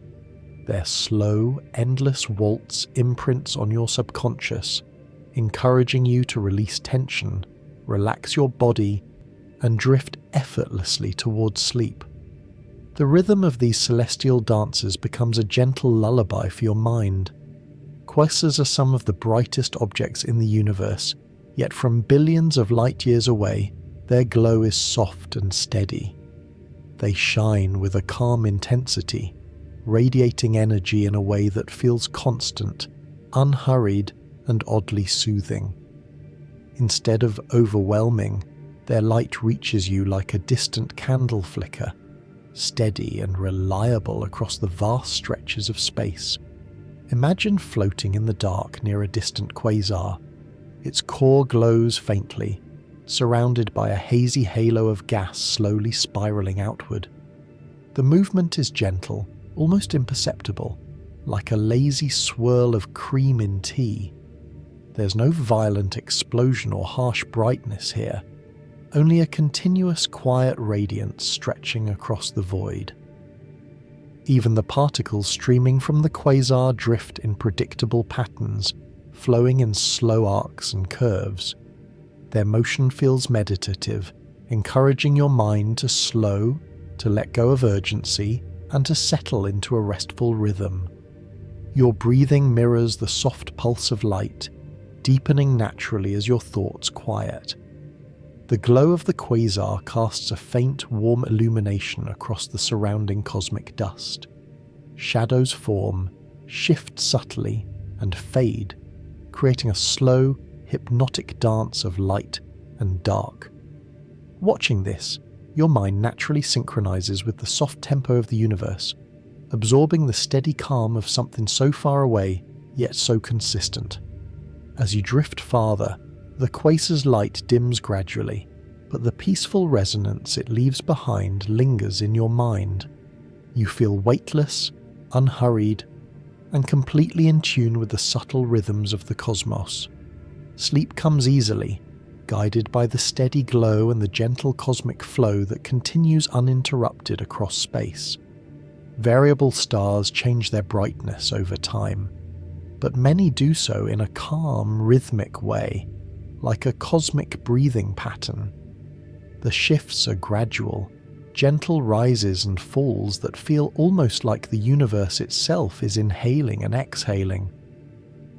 Their slow, endless waltz imprints on your subconscious, encouraging you to release tension, relax your body, and drift effortlessly towards sleep. The rhythm of these celestial dances becomes a gentle lullaby for your mind. Quasars are some of the brightest objects in the universe, yet from billions of light years away, their glow is soft and steady. They shine with a calm intensity, radiating energy in a way that feels constant, unhurried, and oddly soothing. Instead of overwhelming, their light reaches you like a distant candle flicker, steady and reliable across the vast stretches of space. Imagine floating in the dark near a distant quasar. Its core glows faintly, surrounded by a hazy halo of gas slowly spiraling outward. The movement is gentle, almost imperceptible, like a lazy swirl of cream in tea. There's no violent explosion or harsh brightness here, only a continuous quiet radiance stretching across the void. Even the particles streaming from the quasar drift in predictable patterns, flowing in slow arcs and curves. Their motion feels meditative, encouraging your mind to slow, to let go of urgency, and to settle into a restful rhythm. Your breathing mirrors the soft pulse of light, deepening naturally as your thoughts quiet. The glow of the quasar casts a faint, warm illumination across the surrounding cosmic dust. Shadows form, shift subtly, and fade, creating a slow, hypnotic dance of light and dark. Watching this, your mind naturally synchronizes with the soft tempo of the universe, absorbing the steady calm of something so far away, yet so consistent. As you drift farther, the quasar's light dims gradually, but the peaceful resonance it leaves behind lingers in your mind. You feel weightless, unhurried, and completely in tune with the subtle rhythms of the cosmos. Sleep comes easily, guided by the steady glow and the gentle cosmic flow that continues uninterrupted across space. Variable stars change their brightness over time, but many do so in a calm, rhythmic way, like a cosmic breathing pattern. The shifts are gradual, gentle rises and falls that feel almost like the universe itself is inhaling and exhaling.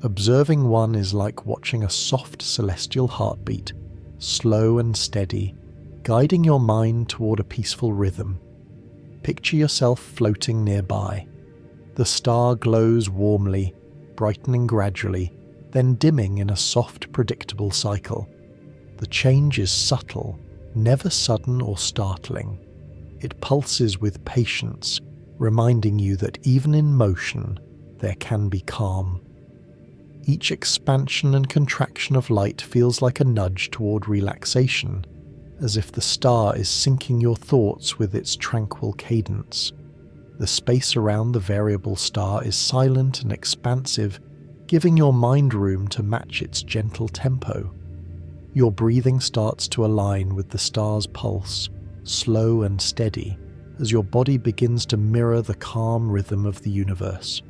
Observing one is like watching a soft celestial heartbeat, slow and steady, guiding your mind toward a peaceful rhythm. Picture yourself floating nearby. The star glows warmly, brightening gradually, then dimming in a soft, predictable cycle. The change is subtle, never sudden or startling. It pulses with patience, reminding you that even in motion, there can be calm. Each expansion and contraction of light feels like a nudge toward relaxation, as if the star is syncing your thoughts with its tranquil cadence. The space around the variable star is silent and expansive, giving your mind room to match its gentle tempo. Your breathing starts to align with the star's pulse, slow and steady, as your body begins to mirror the calm rhythm of the universe.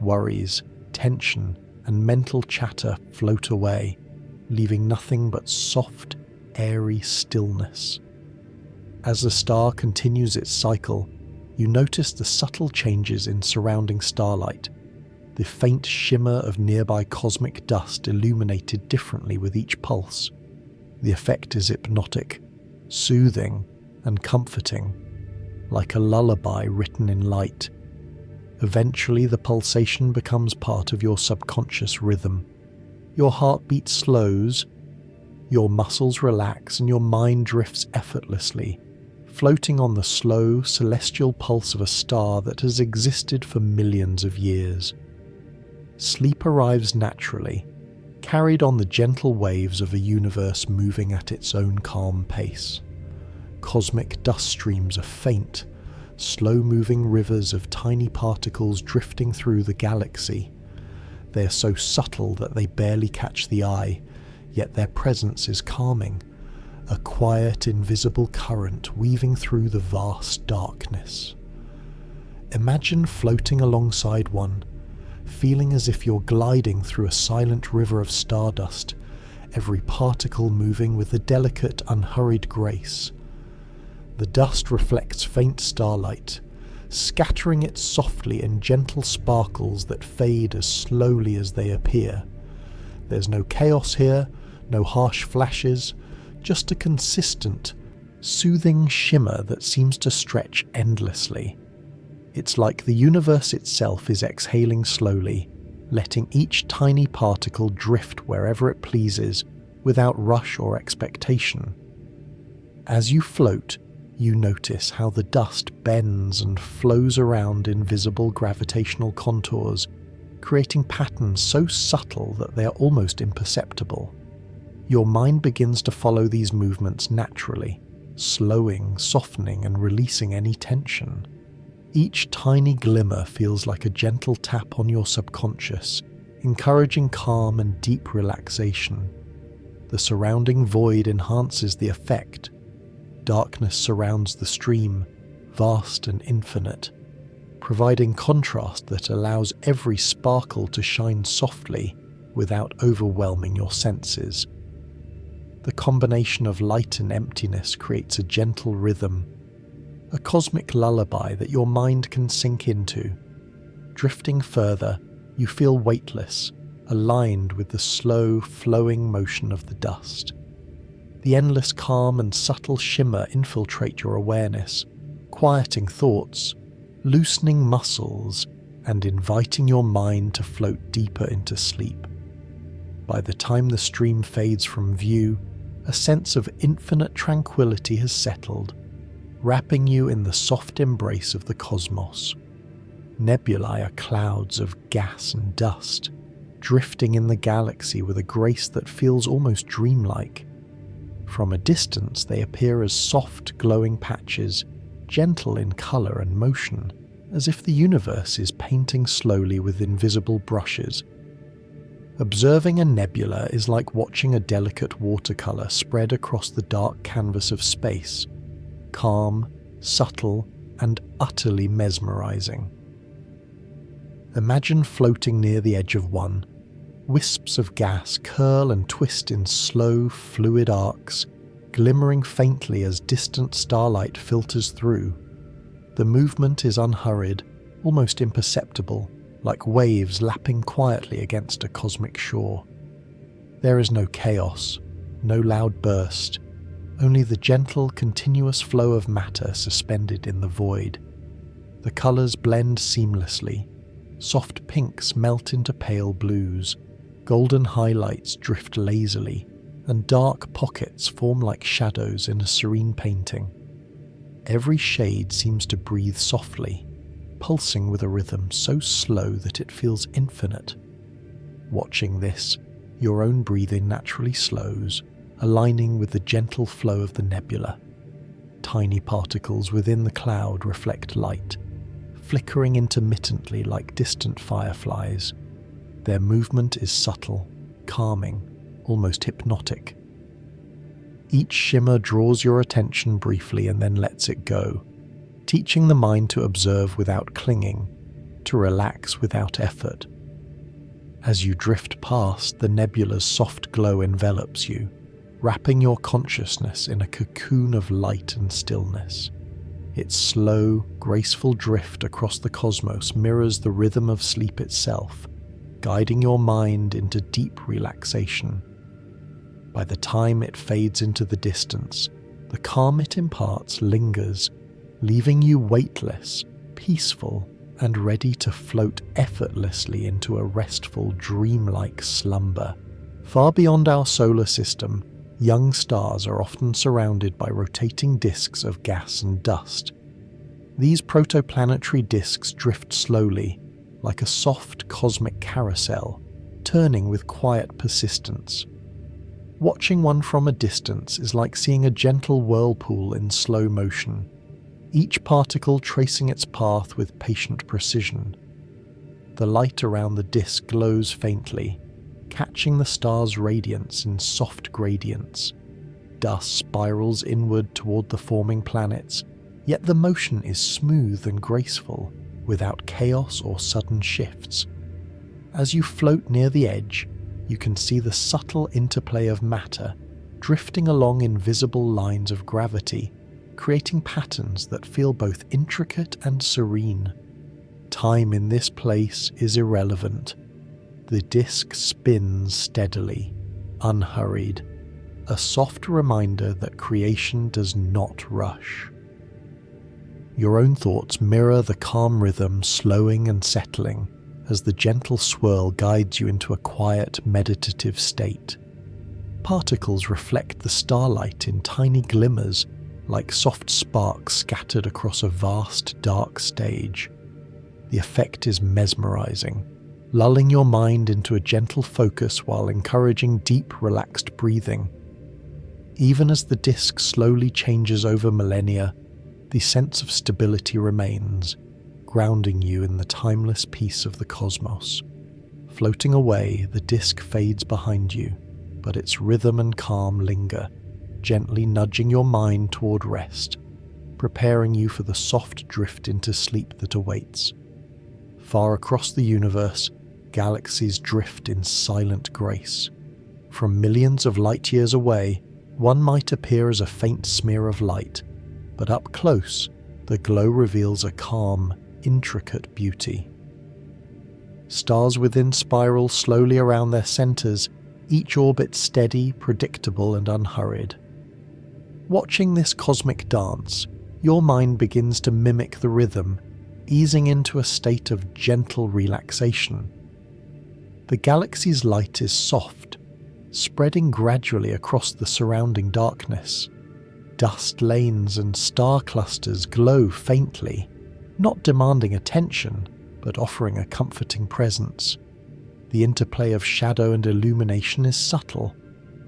Worries, tension, and mental chatter float away, leaving nothing but soft, airy stillness. As the star continues its cycle, you notice the subtle changes in surrounding starlight, the faint shimmer of nearby cosmic dust illuminated differently with each pulse. The effect is hypnotic, soothing, and comforting, like a lullaby written in light. Eventually, the pulsation becomes part of your subconscious rhythm. Your heartbeat slows, your muscles relax, and your mind drifts effortlessly, floating on the slow, celestial pulse of a star that has existed for millions of years. Sleep arrives naturally, carried on the gentle waves of a universe moving at its own calm pace. Cosmic dust streams are faint, slow-moving rivers of tiny particles drifting through the galaxy. They are so subtle that they barely catch the eye, yet their presence is calming, a quiet, invisible current weaving through the vast darkness. Imagine floating alongside one, feeling as if you're gliding through a silent river of stardust, every particle moving with a delicate, unhurried grace. The dust reflects faint starlight, scattering it softly in gentle sparkles that fade as slowly as they appear. There's no chaos here, no harsh flashes, just a consistent, soothing shimmer that seems to stretch endlessly. It's like the universe itself is exhaling slowly, letting each tiny particle drift wherever it pleases, without rush or expectation. As you float, you notice how the dust bends and flows around invisible gravitational contours, creating patterns so subtle that they are almost imperceptible. Your mind begins to follow these movements naturally, slowing, softening, and releasing any tension. Each tiny glimmer feels like a gentle tap on your subconscious, encouraging calm and deep relaxation. The surrounding void enhances the effect. Darkness surrounds the stream, vast and infinite, providing contrast that allows every sparkle to shine softly without overwhelming your senses. The combination of light and emptiness creates a gentle rhythm, a cosmic lullaby that your mind can sink into. Drifting further, you feel weightless, aligned with the slow, flowing motion of the dust. The endless calm and subtle shimmer infiltrate your awareness, quieting thoughts, loosening muscles, and inviting your mind to float deeper into sleep. By the time the stream fades from view, a sense of infinite tranquility has settled, wrapping you in the soft embrace of the cosmos. Nebulae are clouds of gas and dust, drifting in the galaxy with a grace that feels almost dreamlike. From a distance, they appear as soft, glowing patches, gentle in colour and motion, as if the universe is painting slowly with invisible brushes. Observing a nebula is like watching a delicate watercolour spread across the dark canvas of space, calm, subtle, and utterly mesmerizing. Imagine floating near the edge of one. Wisps of gas curl and twist in slow, fluid arcs, glimmering faintly as distant starlight filters through. The movement is unhurried, almost imperceptible, like waves lapping quietly against a cosmic shore. There is no chaos, no loud burst, only the gentle, continuous flow of matter suspended in the void. The colours blend seamlessly. Soft pinks melt into pale blues, golden highlights drift lazily, and dark pockets form like shadows in a serene painting. Every shade seems to breathe softly, pulsing with a rhythm so slow that it feels infinite. Watching this, your own breathing naturally slows, aligning with the gentle flow of the nebula. Tiny particles within the cloud reflect light, flickering intermittently like distant fireflies. Their movement is subtle, calming, almost hypnotic. Each shimmer draws your attention briefly and then lets it go, teaching the mind to observe without clinging, to relax without effort. As you drift past, the nebula's soft glow envelops you, wrapping your consciousness in a cocoon of light and stillness. Its slow, graceful drift across the cosmos mirrors the rhythm of sleep itself, guiding your mind into deep relaxation. By the time it fades into the distance, the calm it imparts lingers, leaving you weightless, peaceful, and ready to float effortlessly into a restful, dreamlike slumber. Far beyond our solar system, young stars are often surrounded by rotating disks of gas and dust. These protoplanetary disks drift slowly, like a soft cosmic carousel, turning with quiet persistence. Watching one from a distance is like seeing a gentle whirlpool in slow motion, each particle tracing its path with patient precision. The light around the disk glows faintly, catching the star's radiance in soft gradients. Dust spirals inward toward the forming planets, yet the motion is smooth and graceful, without chaos or sudden shifts. As you float near the edge, you can see the subtle interplay of matter drifting along invisible lines of gravity, creating patterns that feel both intricate and serene. Time in this place is irrelevant. The disk spins steadily, unhurried, a soft reminder that creation does not rush. Your own thoughts mirror the calm rhythm slowing and settling as the gentle swirl guides you into a quiet, meditative state. Particles reflect the starlight in tiny glimmers, like soft sparks scattered across a vast, dark stage. The effect is mesmerizing, lulling your mind into a gentle focus while encouraging deep, relaxed breathing. Even as the disk slowly changes over millennia, the sense of stability remains, grounding you in the timeless peace of the cosmos. Floating away, the disk fades behind you, but its rhythm and calm linger, gently nudging your mind toward rest, preparing you for the soft drift into sleep that awaits. Far across the universe, galaxies drift in silent grace. From millions of light years away, one might appear as a faint smear of light, but up close, the glow reveals a calm, intricate beauty. Stars within spiral slowly around their centers, each orbit steady, predictable, and unhurried. Watching this cosmic dance, your mind begins to mimic the rhythm, easing into a state of gentle relaxation. The galaxy's light is soft, spreading gradually across the surrounding darkness. Dust lanes and star clusters glow faintly, not demanding attention, but offering a comforting presence. The interplay of shadow and illumination is subtle,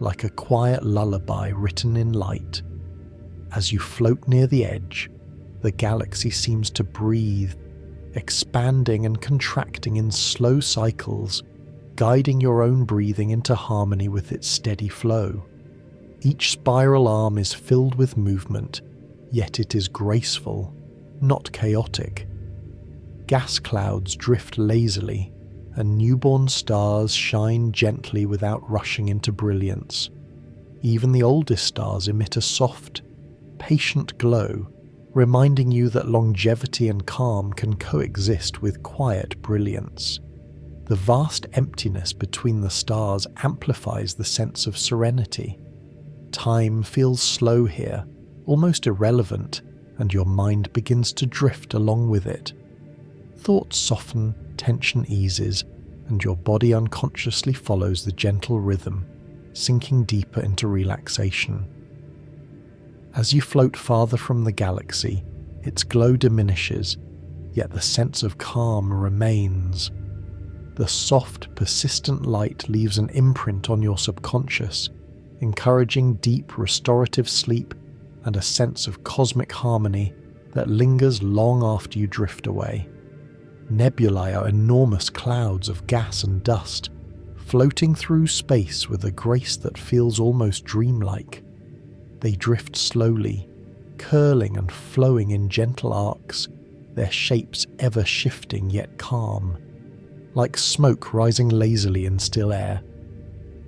like a quiet lullaby written in light. As you float near the edge, the galaxy seems to breathe, expanding and contracting in slow cycles, guiding your own breathing into harmony with its steady flow. Each spiral arm is filled with movement, yet it is graceful, not chaotic. Gas clouds drift lazily, and newborn stars shine gently without rushing into brilliance. Even the oldest stars emit a soft, patient glow, reminding you that longevity and calm can coexist with quiet brilliance. The vast emptiness between the stars amplifies the sense of serenity. Time feels slow here, almost irrelevant, and your mind begins to drift along with it. Thoughts soften, tension eases, and your body unconsciously follows the gentle rhythm, sinking deeper into relaxation. As you float farther from the galaxy, its glow diminishes, yet the sense of calm remains. The soft, persistent light leaves an imprint on your subconscious, encouraging deep, restorative sleep and a sense of cosmic harmony that lingers long after you drift away. Nebulae are enormous clouds of gas and dust, floating through space with a grace that feels almost dreamlike. They drift slowly, curling and flowing in gentle arcs, their shapes ever shifting yet calm, like smoke rising lazily in still air.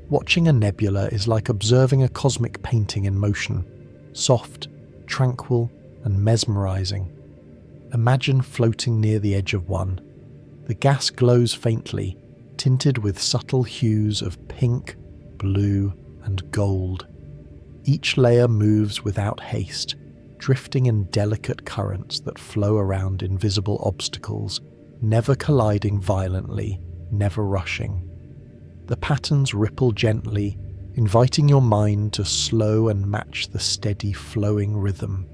Watching a nebula is like observing a cosmic painting in motion, soft, tranquil, and mesmerizing. Imagine floating near the edge of one. The gas glows faintly, tinted with subtle hues of pink, blue, and gold. Each layer moves without haste, drifting in delicate currents that flow around invisible obstacles, never colliding violently, never rushing. The patterns ripple gently, inviting your mind to slow and match the steady flowing rhythm.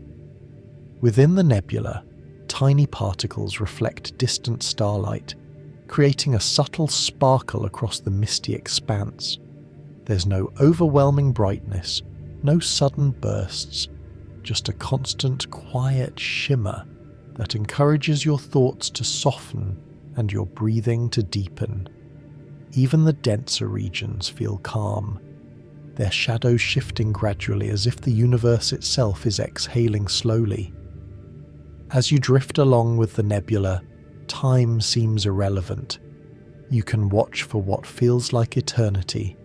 Within the nebula, tiny particles reflect distant starlight, creating a subtle sparkle across the misty expanse. There's no overwhelming brightness, no sudden bursts, just a constant, quiet shimmer that encourages your thoughts to soften and your breathing to deepen. Even the denser regions feel calm, their shadows shifting gradually as if the universe itself is exhaling slowly. As you drift along with the nebula, time seems irrelevant. You can watch for what feels like eternity,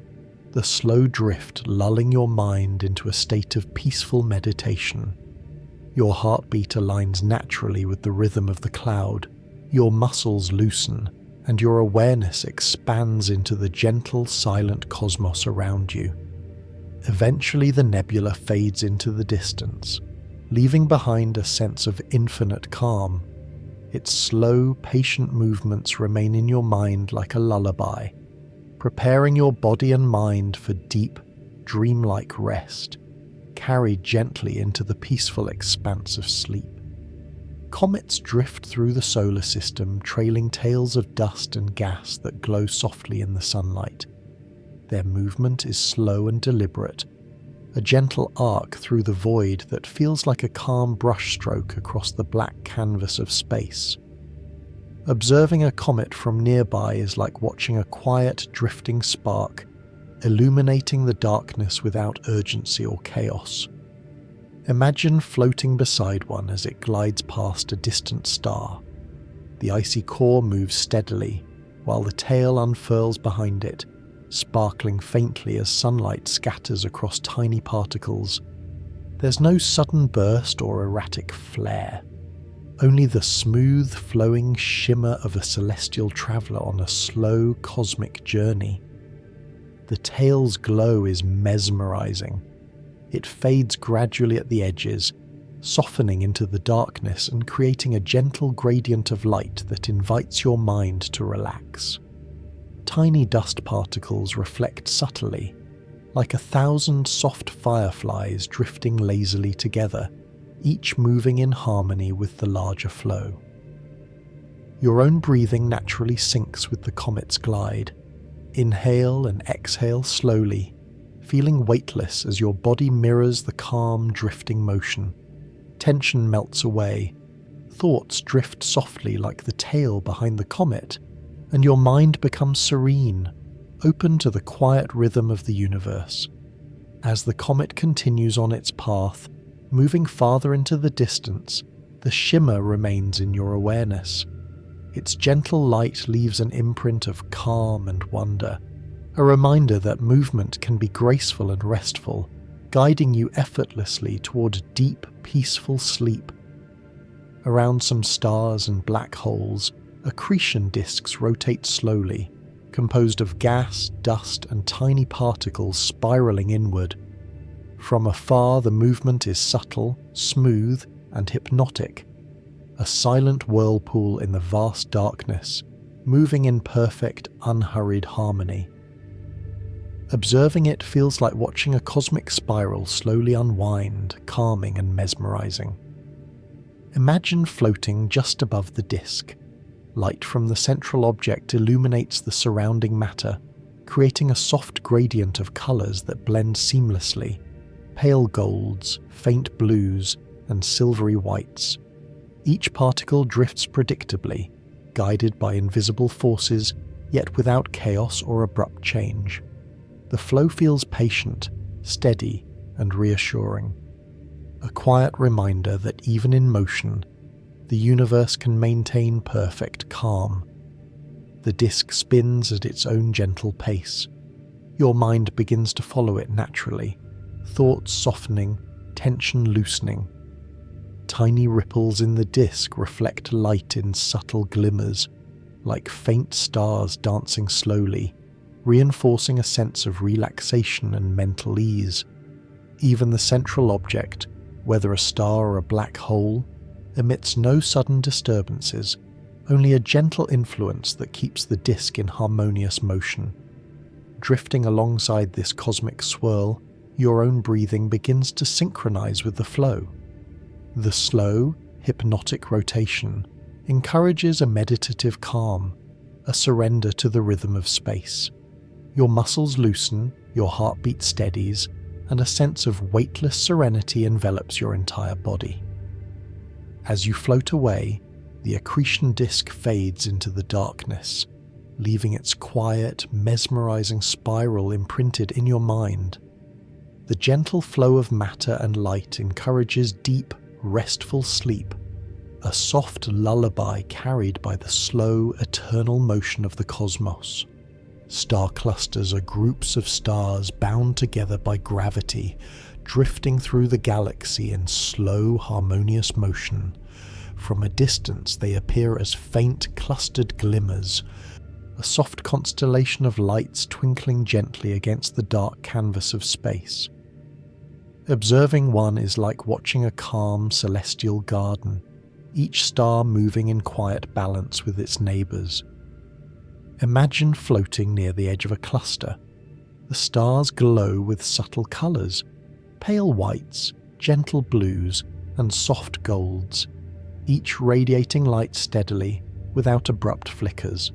the slow drift lulling your mind into a state of peaceful meditation. Your heartbeat aligns naturally with the rhythm of the cloud, your muscles loosen, and your awareness expands into the gentle, silent cosmos around you. Eventually the nebula fades into the distance, leaving behind a sense of infinite calm. Its slow, patient movements remain in your mind like a lullaby, preparing your body and mind for deep, dreamlike rest, carried gently into the peaceful expanse of sleep. Comets drift through the solar system, trailing tails of dust and gas that glow softly in the sunlight. Their movement is slow and deliberate, a gentle arc through the void that feels like a calm brushstroke across the black canvas of space. Observing a comet from nearby is like watching a quiet, drifting spark, illuminating the darkness without urgency or chaos. Imagine floating beside one as it glides past a distant star. The icy core moves steadily, while the tail unfurls behind it, sparkling faintly as sunlight scatters across tiny particles. There's no sudden burst or erratic flare, only the smooth, flowing shimmer of a celestial traveler on a slow, cosmic journey. The tail's glow is mesmerizing. It fades gradually at the edges, softening into the darkness and creating a gentle gradient of light that invites your mind to relax. Tiny dust particles reflect subtly, like 1,000 soft fireflies drifting lazily together, each moving in harmony with the larger flow. Your own breathing naturally syncs with the comet's glide. Inhale and exhale slowly, feeling weightless as your body mirrors the calm, drifting motion. Tension melts away, thoughts drift softly like the tail behind the comet, and your mind becomes serene, open to the quiet rhythm of the universe. As the comet continues on its path, moving farther into the distance, the shimmer remains in your awareness. Its gentle light leaves an imprint of calm and wonder, a reminder that movement can be graceful and restful, guiding you effortlessly toward deep, peaceful sleep. Around some stars and black holes, accretion disks rotate slowly, composed of gas, dust, and tiny particles spiraling inward. From afar, the movement is subtle, smooth, and hypnotic, a silent whirlpool in the vast darkness, moving in perfect, unhurried harmony. Observing it feels like watching a cosmic spiral slowly unwind, calming and mesmerizing. Imagine floating just above the disk. Light from the central object illuminates the surrounding matter, creating a soft gradient of colors that blend seamlessly: pale golds, faint blues, and silvery whites. Each particle drifts predictably, guided by invisible forces, yet without chaos or abrupt change. The flow feels patient, steady, and reassuring. A quiet reminder that even in motion, the universe can maintain perfect calm. The disk spins at its own gentle pace. Your mind begins to follow it naturally, thoughts softening, tension loosening. Tiny ripples in the disk reflect light in subtle glimmers, like faint stars dancing slowly, reinforcing a sense of relaxation and mental ease. Even the central object, whether a star or a black hole, emits no sudden disturbances, only a gentle influence that keeps the disk in harmonious motion. Drifting alongside this cosmic swirl, your own breathing begins to synchronize with the flow. The slow, hypnotic rotation encourages a meditative calm, a surrender to the rhythm of space. Your muscles loosen, your heartbeat steadies, and a sense of weightless serenity envelops your entire body. As you float away, the accretion disk fades into the darkness, leaving its quiet, mesmerizing spiral imprinted in your mind. The gentle flow of matter and light encourages deep, restful sleep, a soft lullaby carried by the slow, eternal motion of the cosmos. Star clusters are groups of stars bound together by gravity, drifting through the galaxy in slow, harmonious motion. From a distance, they appear as faint, clustered glimmers, a soft constellation of lights twinkling gently against the dark canvas of space. Observing one is like watching a calm, celestial garden, each star moving in quiet balance with its neighbors. Imagine floating near the edge of a cluster. The stars glow with subtle colors, pale whites, gentle blues, and soft golds, each radiating light steadily, without abrupt flickers.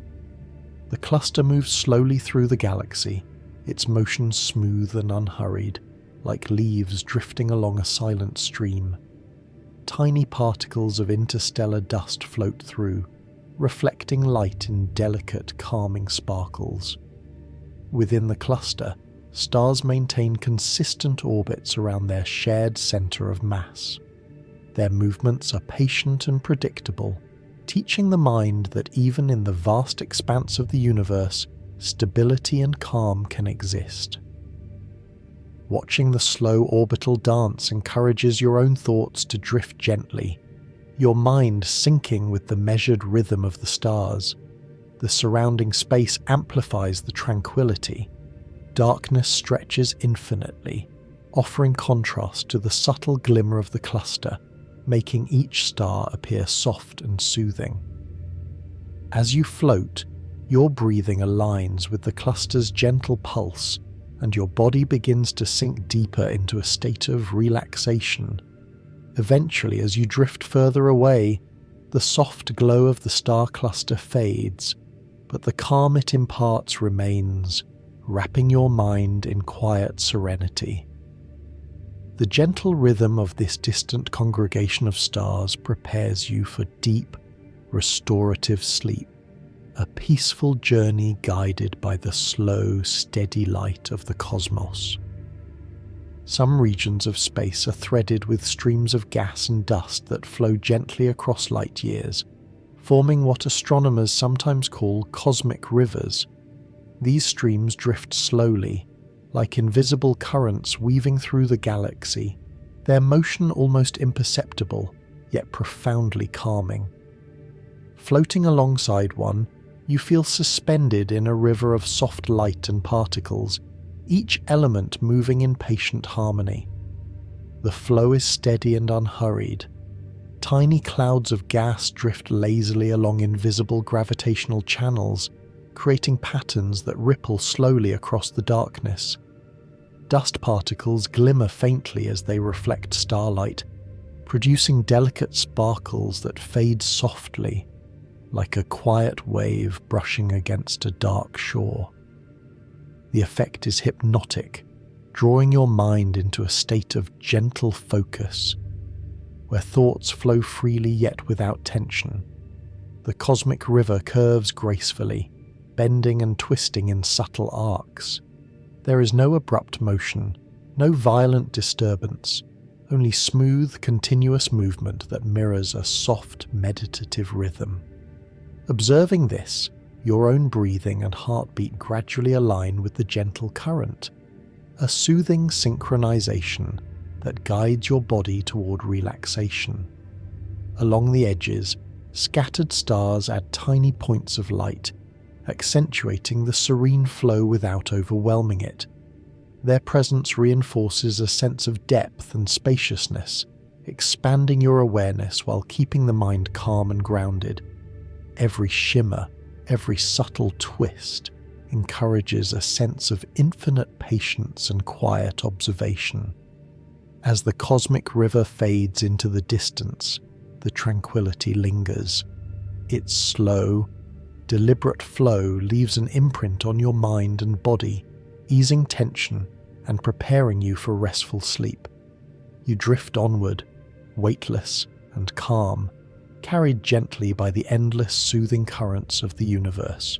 The cluster moves slowly through the galaxy, its motion smooth and unhurried, like leaves drifting along a silent stream. Tiny particles of interstellar dust float through, reflecting light in delicate, calming sparkles. Within the cluster, stars maintain consistent orbits around their shared center of mass. Their movements are patient and predictable, teaching the mind that even in the vast expanse of the universe, stability and calm can exist. Watching the slow orbital dance encourages your own thoughts to drift gently, your mind syncing with the measured rhythm of the stars. The surrounding space amplifies the tranquility. Darkness stretches infinitely, offering contrast to the subtle glimmer of the cluster, making each star appear soft and soothing. As you float, your breathing aligns with the cluster's gentle pulse, and your body begins to sink deeper into a state of relaxation. Eventually, as you drift further away, the soft glow of the star cluster fades, but the calm it imparts remains, wrapping your mind in quiet serenity. The gentle rhythm of this distant congregation of stars prepares you for deep, restorative sleep, a peaceful journey guided by the slow, steady light of the cosmos. Some regions of space are threaded with streams of gas and dust that flow gently across light years, forming what astronomers sometimes call cosmic rivers. These streams drift slowly, like invisible currents weaving through the galaxy, their motion almost imperceptible, yet profoundly calming. Floating alongside one, you feel suspended in a river of soft light and particles, each element moving in patient harmony. The flow is steady and unhurried. Tiny clouds of gas drift lazily along invisible gravitational channels, creating patterns that ripple slowly across the darkness. Dust particles glimmer faintly as they reflect starlight, producing delicate sparkles that fade softly, like a quiet wave brushing against a dark shore. The effect is hypnotic, drawing your mind into a state of gentle focus, where thoughts flow freely yet without tension. The cosmic river curves gracefully, bending and twisting in subtle arcs. There is no abrupt motion, no violent disturbance, only smooth, continuous movement that mirrors a soft, meditative rhythm. Observing this, your own breathing and heartbeat gradually align with the gentle current, a soothing synchronization that guides your body toward relaxation. Along the edges, scattered stars add tiny points of light, accentuating the serene flow without overwhelming it. Their presence reinforces a sense of depth and spaciousness, expanding your awareness while keeping the mind calm and grounded. Every shimmer, every subtle twist encourages a sense of infinite patience and quiet observation. As the cosmic river fades into the distance, the tranquility lingers. Its slow, deliberate flow leaves an imprint on your mind and body, easing tension and preparing you for restful sleep. You drift onward, weightless and calm, carried gently by the endless soothing currents of the universe.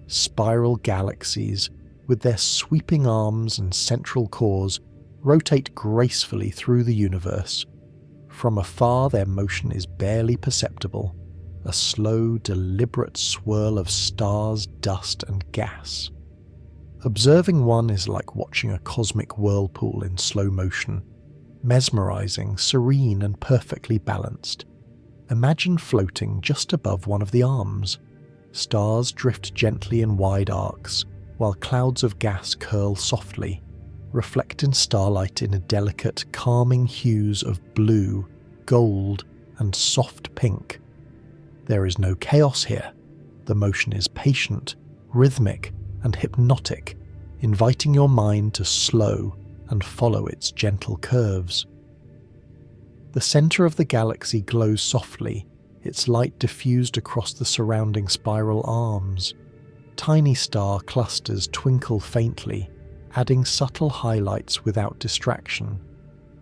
Spiral galaxies, with their sweeping arms and central cores, rotate gracefully through the universe. From afar, their motion is barely perceptible, a slow, deliberate swirl of stars, dust, and gas. Observing one is like watching a cosmic whirlpool in slow motion, mesmerizing, serene, and perfectly balanced. Imagine floating just above one of the arms. Stars drift gently in wide arcs, while clouds of gas curl softly, reflecting starlight in a delicate, calming hues of blue, gold, and soft pink. There is no chaos here. The motion is patient, rhythmic, and hypnotic, inviting your mind to slow and follow its gentle curves. The center of the galaxy glows softly, its light diffused across the surrounding spiral arms. Tiny star clusters twinkle faintly, adding subtle highlights without distraction.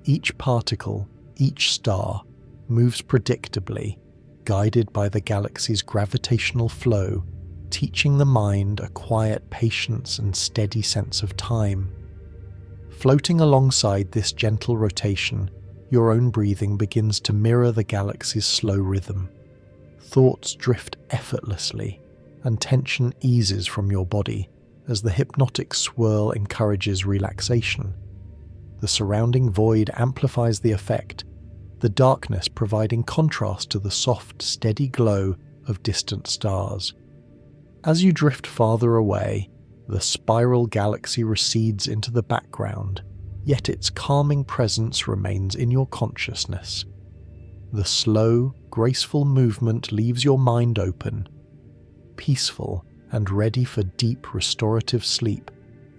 Each particle, each star, moves predictably, guided by the galaxy's gravitational flow, teaching the mind a quiet patience and steady sense of time. Floating alongside this gentle rotation, your own breathing begins to mirror the galaxy's slow rhythm. Thoughts drift effortlessly, and tension eases from your body as the hypnotic swirl encourages relaxation. The surrounding void amplifies the effect, the darkness providing contrast to the soft, steady glow of distant stars. As you drift farther away, the spiral galaxy recedes into the background, yet its calming presence remains in your consciousness. The slow, graceful movement leaves your mind open, peaceful and ready for deep restorative sleep,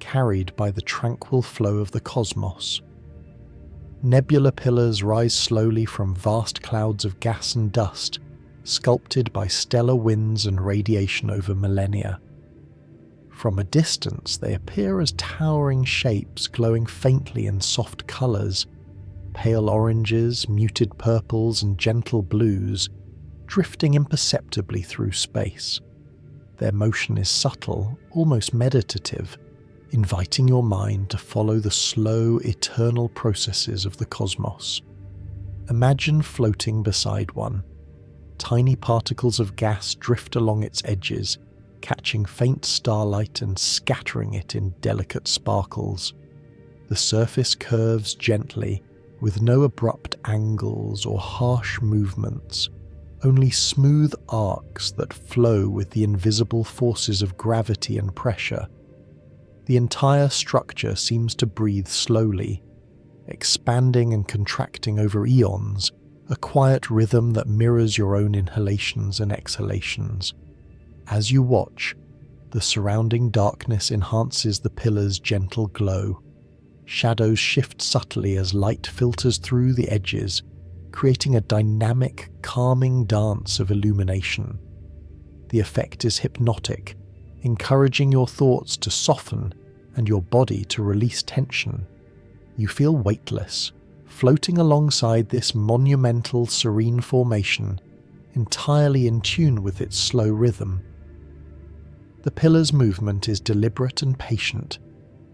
carried by the tranquil flow of the cosmos. Nebula pillars rise slowly from vast clouds of gas and dust, sculpted by stellar winds and radiation over millennia. From a distance, they appear as towering shapes glowing faintly in soft colours, pale oranges, muted purples, and gentle blues, drifting imperceptibly through space. Their motion is subtle, almost meditative, inviting your mind to follow the slow, eternal processes of the cosmos. Imagine floating beside one. Tiny particles of gas drift along its edges, catching faint starlight and scattering it in delicate sparkles. The surface curves gently, with no abrupt angles or harsh movements, only smooth arcs that flow with the invisible forces of gravity and pressure. The entire structure seems to breathe slowly, expanding and contracting over eons, a quiet rhythm that mirrors your own inhalations and exhalations. As you watch, the surrounding darkness enhances the pillar's gentle glow. Shadows shift subtly as light filters through the edges, creating a dynamic, calming dance of illumination. The effect is hypnotic, encouraging your thoughts to soften and your body to release tension. You feel weightless, floating alongside this monumental, serene formation, entirely in tune with its slow rhythm. The pillar's movement is deliberate and patient.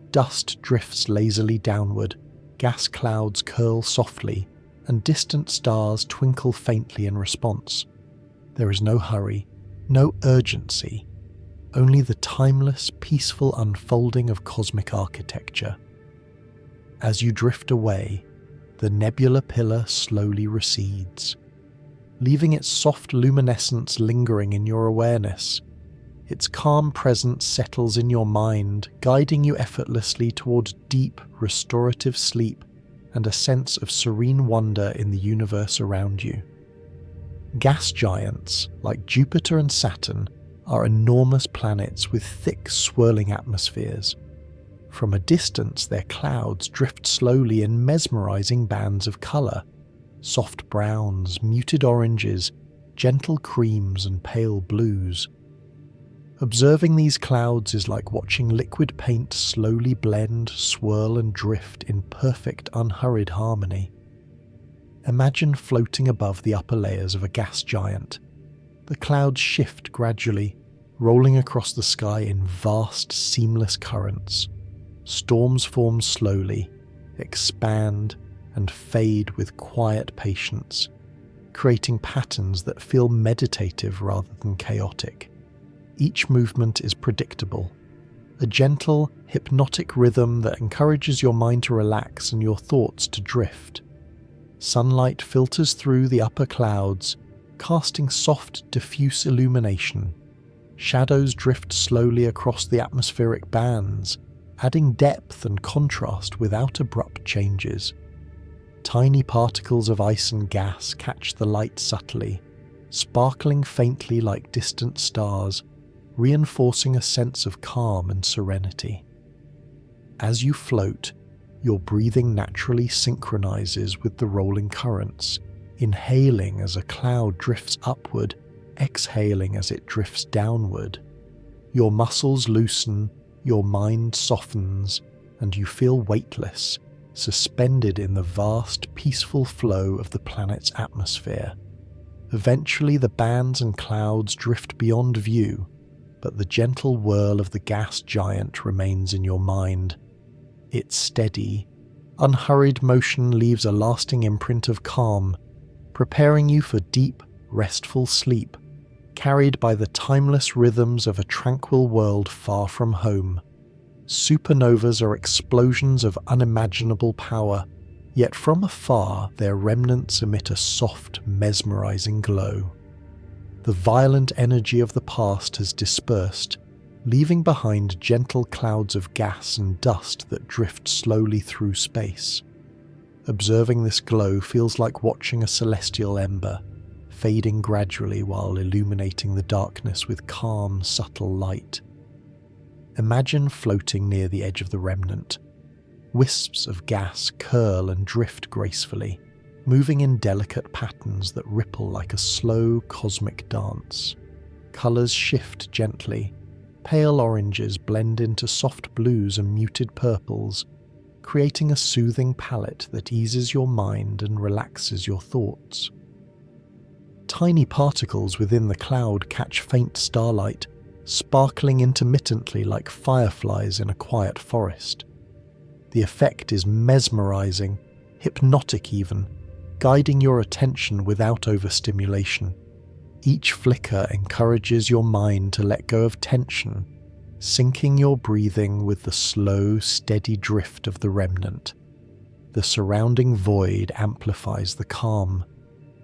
Dust drifts lazily downward, gas clouds curl softly, and distant stars twinkle faintly in response. There is no hurry, no urgency, only the timeless, peaceful unfolding of cosmic architecture. As you drift away, the nebula pillar slowly recedes, leaving its soft luminescence lingering in your awareness. Its calm presence settles in your mind, guiding you effortlessly toward deep, restorative sleep and a sense of serene wonder in the universe around you. Gas giants, like Jupiter and Saturn, are enormous planets with thick, swirling atmospheres. From a distance, their clouds drift slowly in mesmerizing bands of color: soft browns, muted oranges, gentle creams, and pale blues. Observing these clouds is like watching liquid paint slowly blend, swirl, and drift in perfect, unhurried harmony. Imagine floating above the upper layers of a gas giant. The clouds shift gradually, rolling across the sky in vast, seamless currents. Storms form slowly, expand, and fade with quiet patience, creating patterns that feel meditative rather than chaotic. Each movement is predictable, a gentle, hypnotic rhythm that encourages your mind to relax and your thoughts to drift. Sunlight filters through the upper clouds, casting soft, diffuse illumination. Shadows drift slowly across the atmospheric bands, adding depth and contrast without abrupt changes. Tiny particles of ice and gas catch the light subtly, sparkling faintly like distant stars, reinforcing a sense of calm and serenity. As you float, your breathing naturally synchronizes with the rolling currents, inhaling as a cloud drifts upward, exhaling as it drifts downward. Your muscles loosen, your mind softens, and you feel weightless, suspended in the vast, peaceful flow of the planet's atmosphere. Eventually, the bands and clouds drift beyond view, but the gentle whirl of the gas giant remains in your mind. Its steady, unhurried motion leaves a lasting imprint of calm, preparing you for deep, restful sleep, carried by the timeless rhythms of a tranquil world far from home. Supernovas are explosions of unimaginable power, yet from afar their remnants emit a soft, mesmerizing glow. The violent energy of the past has dispersed, leaving behind gentle clouds of gas and dust that drift slowly through space. Observing this glow feels like watching a celestial ember, fading gradually while illuminating the darkness with calm, subtle light. Imagine floating near the edge of the remnant. Wisps of gas curl and drift gracefully, moving in delicate patterns that ripple like a slow cosmic dance. Colours shift gently. Pale oranges blend into soft blues and muted purples, creating a soothing palette that eases your mind and relaxes your thoughts. Tiny particles within the cloud catch faint starlight, sparkling intermittently like fireflies in a quiet forest. The effect is mesmerizing, hypnotic even, guiding your attention without overstimulation. Each flicker encourages your mind to let go of tension, syncing your breathing with the slow, steady drift of the remnant. The surrounding void amplifies the calm.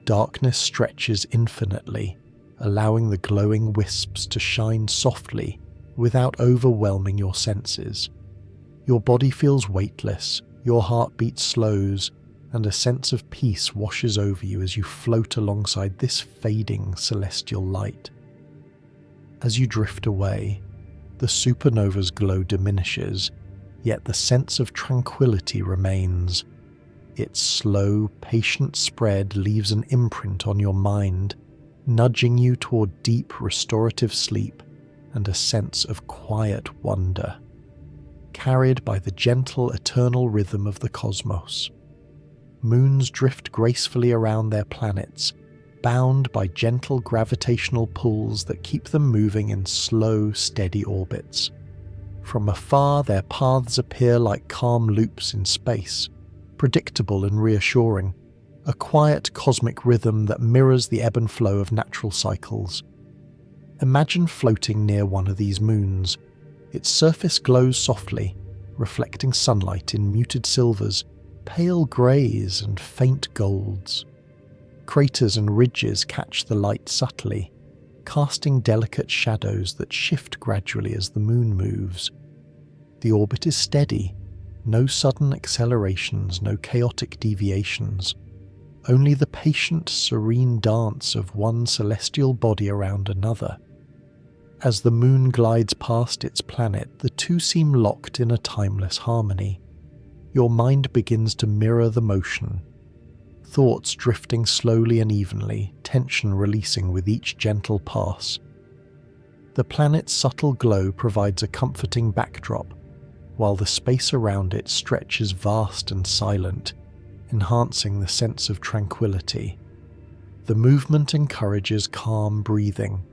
Darkness stretches infinitely, allowing the glowing wisps to shine softly without overwhelming your senses. Your body feels weightless, your heartbeat slows, and a sense of peace washes over you as you float alongside this fading celestial light. As you drift away, the supernova's glow diminishes, yet the sense of tranquility remains. Its slow, patient spread leaves an imprint on your mind, nudging you toward deep restorative sleep and a sense of quiet wonder, carried by the gentle eternal rhythm of the cosmos. Moons drift gracefully around their planets, bound by gentle gravitational pulls that keep them moving in slow, steady orbits. From afar, their paths appear like calm loops in space, predictable and reassuring, a quiet cosmic rhythm that mirrors the ebb and flow of natural cycles. Imagine floating near one of these moons. Its surface glows softly, reflecting sunlight in muted silvers, pale greys and faint golds. Craters and ridges catch the light subtly, casting delicate shadows that shift gradually as the moon moves. The orbit is steady, no sudden accelerations, no chaotic deviations, only the patient, serene dance of one celestial body around another. As the moon glides past its planet, the two seem locked in a timeless harmony. Your mind begins to mirror the motion, thoughts drifting slowly and evenly, tension releasing with each gentle pass. The planet's subtle glow provides a comforting backdrop, while the space around it stretches vast and silent, enhancing the sense of tranquility. The movement encourages calm breathing.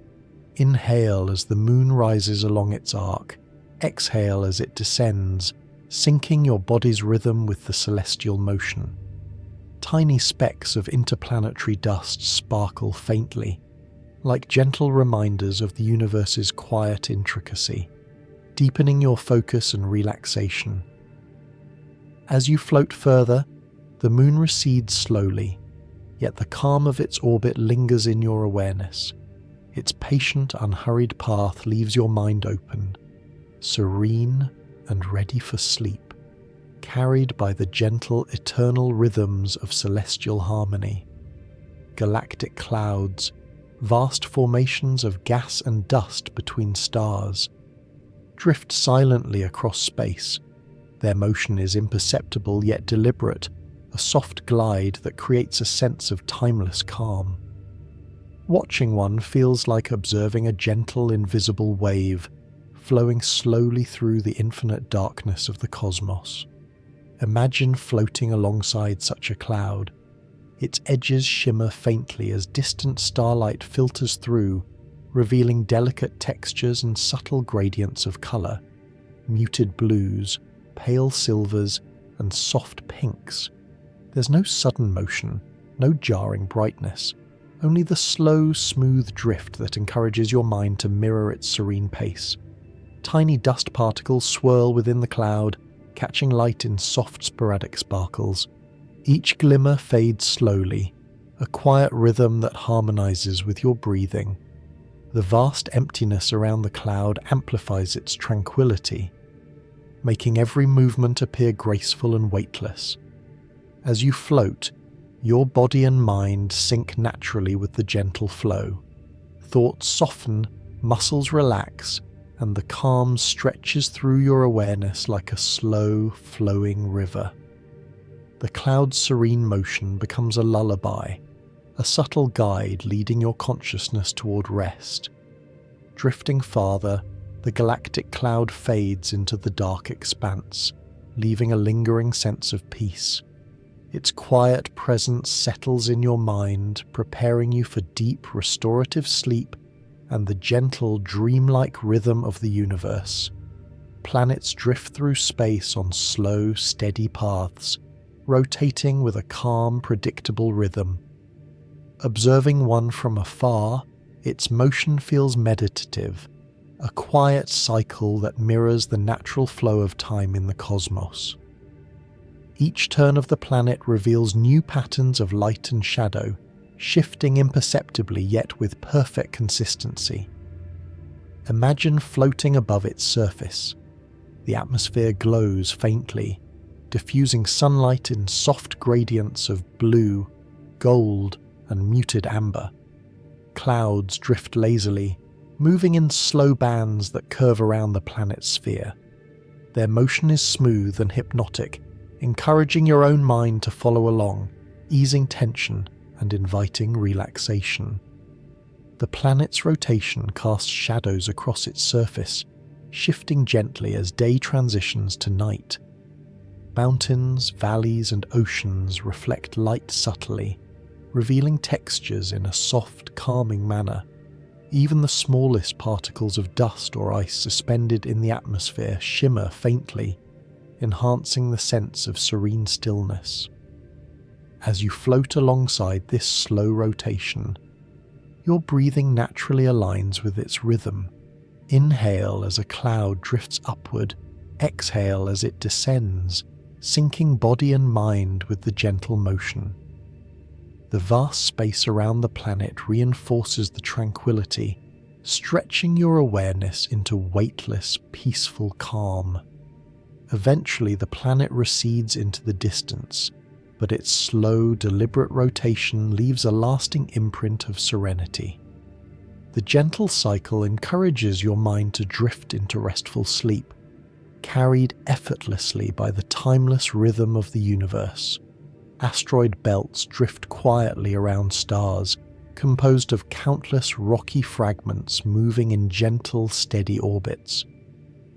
Inhale as the moon rises along its arc, exhale as it descends, syncing your body's rhythm with the celestial motion. Tiny specks of interplanetary dust sparkle faintly, like gentle reminders of the universe's quiet intricacy, deepening your focus and relaxation. As you float further, the moon recedes slowly, yet the calm of its orbit lingers in your awareness. Its patient, unhurried path leaves your mind open, serene and ready for sleep, carried by the gentle, eternal rhythms of celestial harmony. Galactic clouds, vast formations of gas and dust between stars, drift silently across space. Their motion is imperceptible yet deliberate, a soft glide that creates a sense of timeless calm. Watching one feels like observing a gentle, invisible wave flowing slowly through the infinite darkness of the cosmos. Imagine floating alongside such a cloud. Its edges shimmer faintly as distant starlight filters through, revealing delicate textures and subtle gradients of colour, muted blues, pale silvers, and soft pinks. There's no sudden motion, no jarring brightness, only the slow, smooth drift that encourages your mind to mirror its serene pace. Tiny dust particles swirl within the cloud, catching light in soft, sporadic sparkles. Each glimmer fades slowly, a quiet rhythm that harmonizes with your breathing. The vast emptiness around the cloud amplifies its tranquility, making every movement appear graceful and weightless. As you float, your body and mind sync naturally with the gentle flow. Thoughts soften, muscles relax, and the calm stretches through your awareness like a slow, flowing river. The cloud's serene motion becomes a lullaby, a subtle guide leading your consciousness toward rest. Drifting farther, the galactic cloud fades into the dark expanse, leaving a lingering sense of peace. Its quiet presence settles in your mind, preparing you for deep, restorative sleep and the gentle, dreamlike rhythm of the universe. Planets drift through space on slow, steady paths, rotating with a calm, predictable rhythm. Observing one from afar, its motion feels meditative, a quiet cycle that mirrors the natural flow of time in the cosmos. Each turn of the planet reveals new patterns of light and shadow, shifting imperceptibly yet with perfect consistency. Imagine floating above its surface. The atmosphere glows faintly, diffusing sunlight in soft gradients of blue, gold, and muted amber. Clouds drift lazily, moving in slow bands that curve around the planet's sphere. Their motion is smooth and hypnotic, encouraging your own mind to follow along, easing tension and inviting relaxation. The planet's rotation casts shadows across its surface, shifting gently as day transitions to night. Mountains, valleys, and oceans reflect light subtly, revealing textures in a soft, calming manner. Even the smallest particles of dust or ice suspended in the atmosphere shimmer faintly, enhancing the sense of serene stillness. As you float alongside this slow rotation, your breathing naturally aligns with its rhythm. Inhale as a cloud drifts upward, exhale as it descends, syncing body and mind with the gentle motion. The vast space around the planet reinforces the tranquility, stretching your awareness into weightless, peaceful calm. Eventually, the planet recedes into the distance, but its slow, deliberate rotation leaves a lasting imprint of serenity. The gentle cycle encourages your mind to drift into restful sleep, carried effortlessly by the timeless rhythm of the universe. Asteroid belts drift quietly around stars, composed of countless rocky fragments moving in gentle, steady orbits.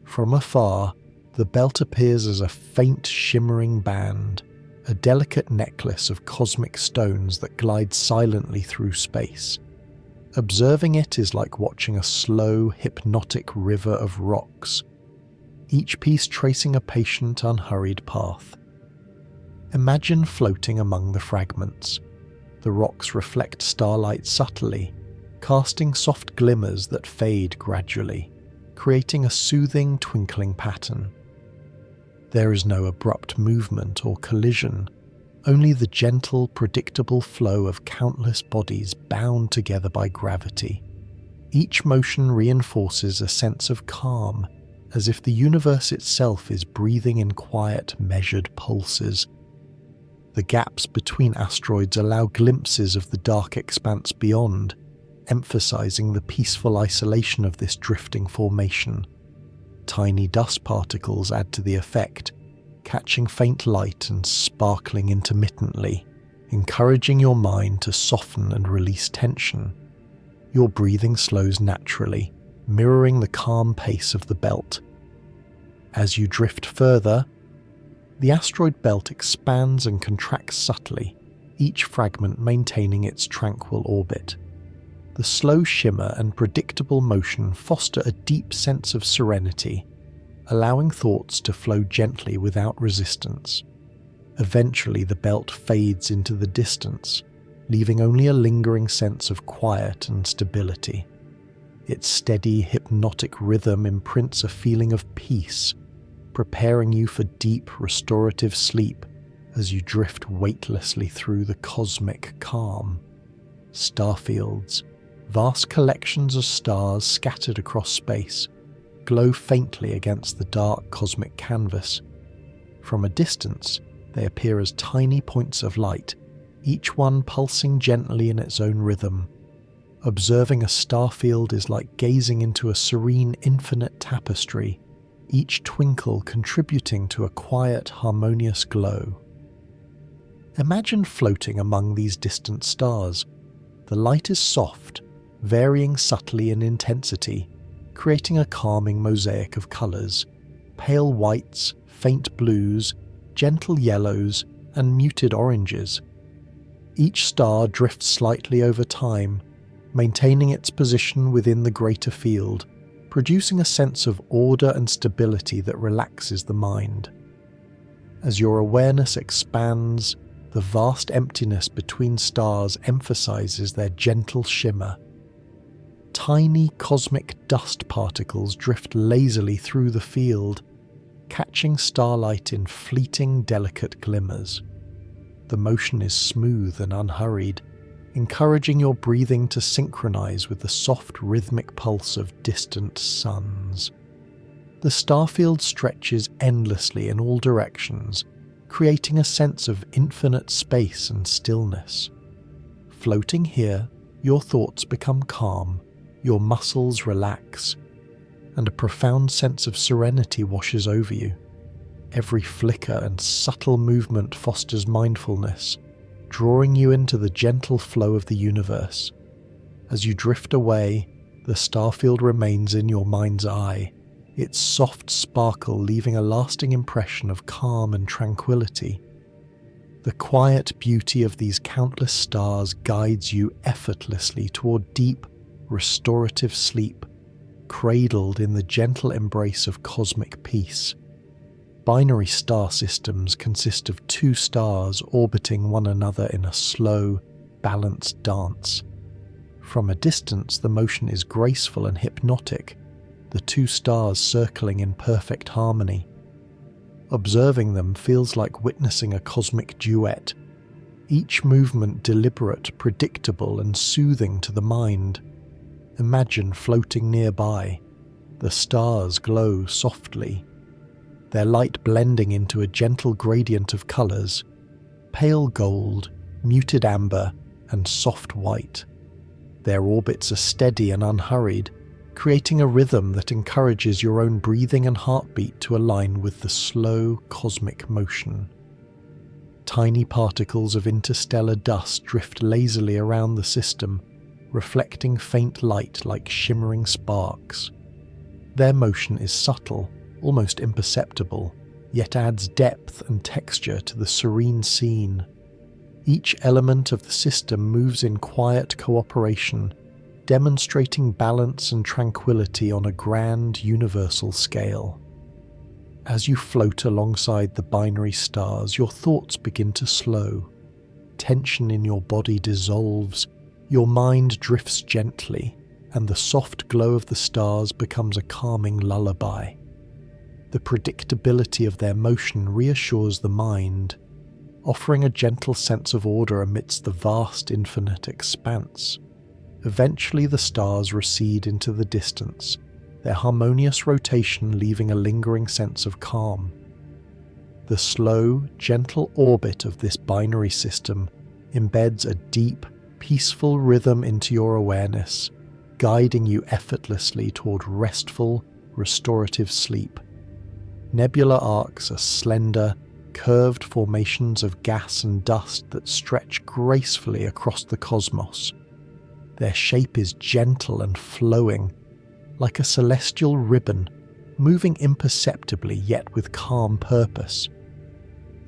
From afar, the belt appears as a faint, shimmering band, a delicate necklace of cosmic stones that glides silently through space. Observing it is like watching a slow, hypnotic river of rocks, each piece tracing a patient, unhurried path. Imagine floating among the fragments. The rocks reflect starlight subtly, casting soft glimmers that fade gradually, creating a soothing, twinkling pattern. There is no abrupt movement or collision, only the gentle, predictable flow of countless bodies bound together by gravity. Each motion reinforces a sense of calm, as if the universe itself is breathing in quiet, measured pulses. The gaps between asteroids allow glimpses of the dark expanse beyond, emphasizing the peaceful isolation of this drifting formation. Tiny dust particles add to the effect, catching faint light and sparkling intermittently, encouraging your mind to soften and release tension. Your breathing slows naturally, mirroring the calm pace of the belt. As you drift further, the asteroid belt expands and contracts subtly, each fragment maintaining its tranquil orbit. The slow shimmer and predictable motion foster a deep sense of serenity, allowing thoughts to flow gently without resistance. Eventually, the belt fades into the distance, leaving only a lingering sense of quiet and stability. Its steady, hypnotic rhythm imprints a feeling of peace, preparing you for deep, restorative sleep as you drift weightlessly through the cosmic calm. Starfields, vast collections of stars scattered across space, glow faintly against the dark cosmic canvas. From a distance, they appear as tiny points of light, each one pulsing gently in its own rhythm. Observing a star field is like gazing into a serene, infinite tapestry, each twinkle contributing to a quiet, harmonious glow. Imagine floating among these distant stars. The light is soft, varying subtly in intensity, creating a calming mosaic of colours: pale whites, faint blues, gentle yellows, and muted oranges. Each star drifts slightly over time, maintaining its position within the greater field, producing a sense of order and stability that relaxes the mind. As your awareness expands, the vast emptiness between stars emphasizes their gentle shimmer. Tiny cosmic dust particles drift lazily through the field, catching starlight in fleeting, delicate glimmers. The motion is smooth and unhurried, encouraging your breathing to synchronize with the soft rhythmic pulse of distant suns. The starfield stretches endlessly in all directions, creating a sense of infinite space and stillness. Floating here, your thoughts become calm, your muscles relax, and a profound sense of serenity washes over you. Every flicker and subtle movement fosters mindfulness, drawing you into the gentle flow of the universe. As you drift away, the starfield remains in your mind's eye, its soft sparkle leaving a lasting impression of calm and tranquility. The quiet beauty of these countless stars guides you effortlessly toward deep, restorative sleep, cradled in the gentle embrace of cosmic peace. Binary star systems consist of two stars orbiting one another in a slow, balanced dance. From a distance, the motion is graceful and hypnotic, the two stars circling in perfect harmony. Observing them feels like witnessing a cosmic duet, each movement deliberate, predictable, and soothing to the mind. Imagine floating nearby. The stars glow softly, their light blending into a gentle gradient of colours: pale gold, muted amber, and soft white. Their orbits are steady and unhurried, creating a rhythm that encourages your own breathing and heartbeat to align with the slow cosmic motion. Tiny particles of interstellar dust drift lazily around the system, reflecting faint light like shimmering sparks. Their motion is subtle, almost imperceptible, yet adds depth and texture to the serene scene. Each element of the system moves in quiet cooperation, demonstrating balance and tranquility on a grand, universal scale. As you float alongside the binary stars, your thoughts begin to slow. Tension in your body dissolves, your mind drifts gently, and the soft glow of the stars becomes a calming lullaby. The predictability of their motion reassures the mind, offering a gentle sense of order amidst the vast infinite expanse. Eventually the stars recede into the distance, their harmonious rotation leaving a lingering sense of calm. The slow, gentle orbit of this binary system embeds a deep, peaceful rhythm into your awareness, guiding you effortlessly toward restful, restorative sleep. Nebula arcs are slender, curved formations of gas and dust that stretch gracefully across the cosmos. Their shape is gentle and flowing, like a celestial ribbon, moving imperceptibly yet with calm purpose.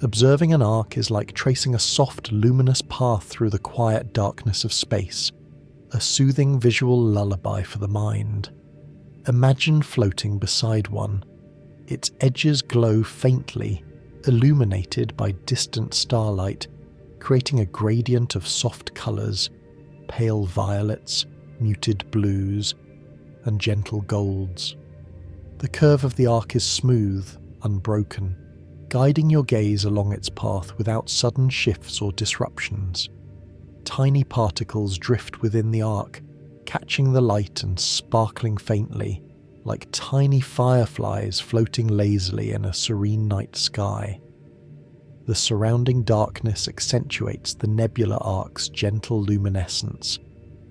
Observing an arc is like tracing a soft, luminous path through the quiet darkness of space, a soothing visual lullaby for the mind. Imagine floating beside one. Its edges glow faintly, illuminated by distant starlight, creating a gradient of soft colours: pale violets, muted blues, and gentle golds. The curve of the arc is smooth, unbroken, guiding your gaze along its path without sudden shifts or disruptions. Tiny particles drift within the arc, catching the light and sparkling faintly, like tiny fireflies floating lazily in a serene night sky. The surrounding darkness accentuates the nebula arc's gentle luminescence,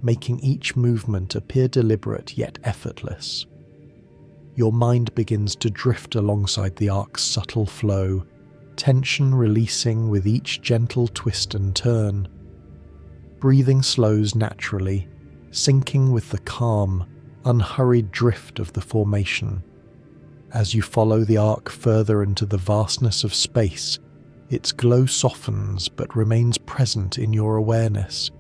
making each movement appear deliberate yet effortless. Your mind begins to drift alongside the ark's subtle flow, tension releasing with each gentle twist and turn. Breathing slows naturally, syncing with the calm, unhurried drift of the formation. As you follow the arc further into the vastness of space, its glow softens but remains present in your awareness.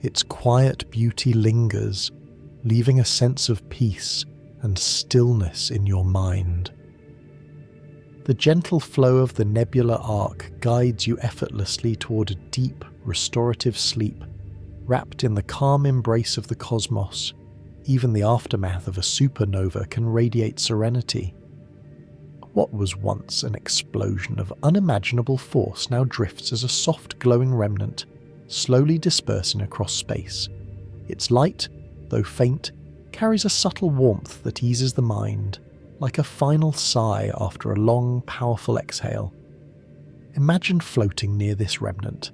Its quiet beauty lingers, leaving a sense of peace and stillness in your mind. The gentle flow of the nebular arc guides you effortlessly toward a deep, restorative sleep, wrapped in the calm embrace of the cosmos. Even the aftermath of a supernova can radiate serenity. What was once an explosion of unimaginable force now drifts as a soft glowing remnant, slowly dispersing across space. Its light, though faint, carries a subtle warmth that eases the mind, like a final sigh after a long, powerful exhale. Imagine floating near this remnant.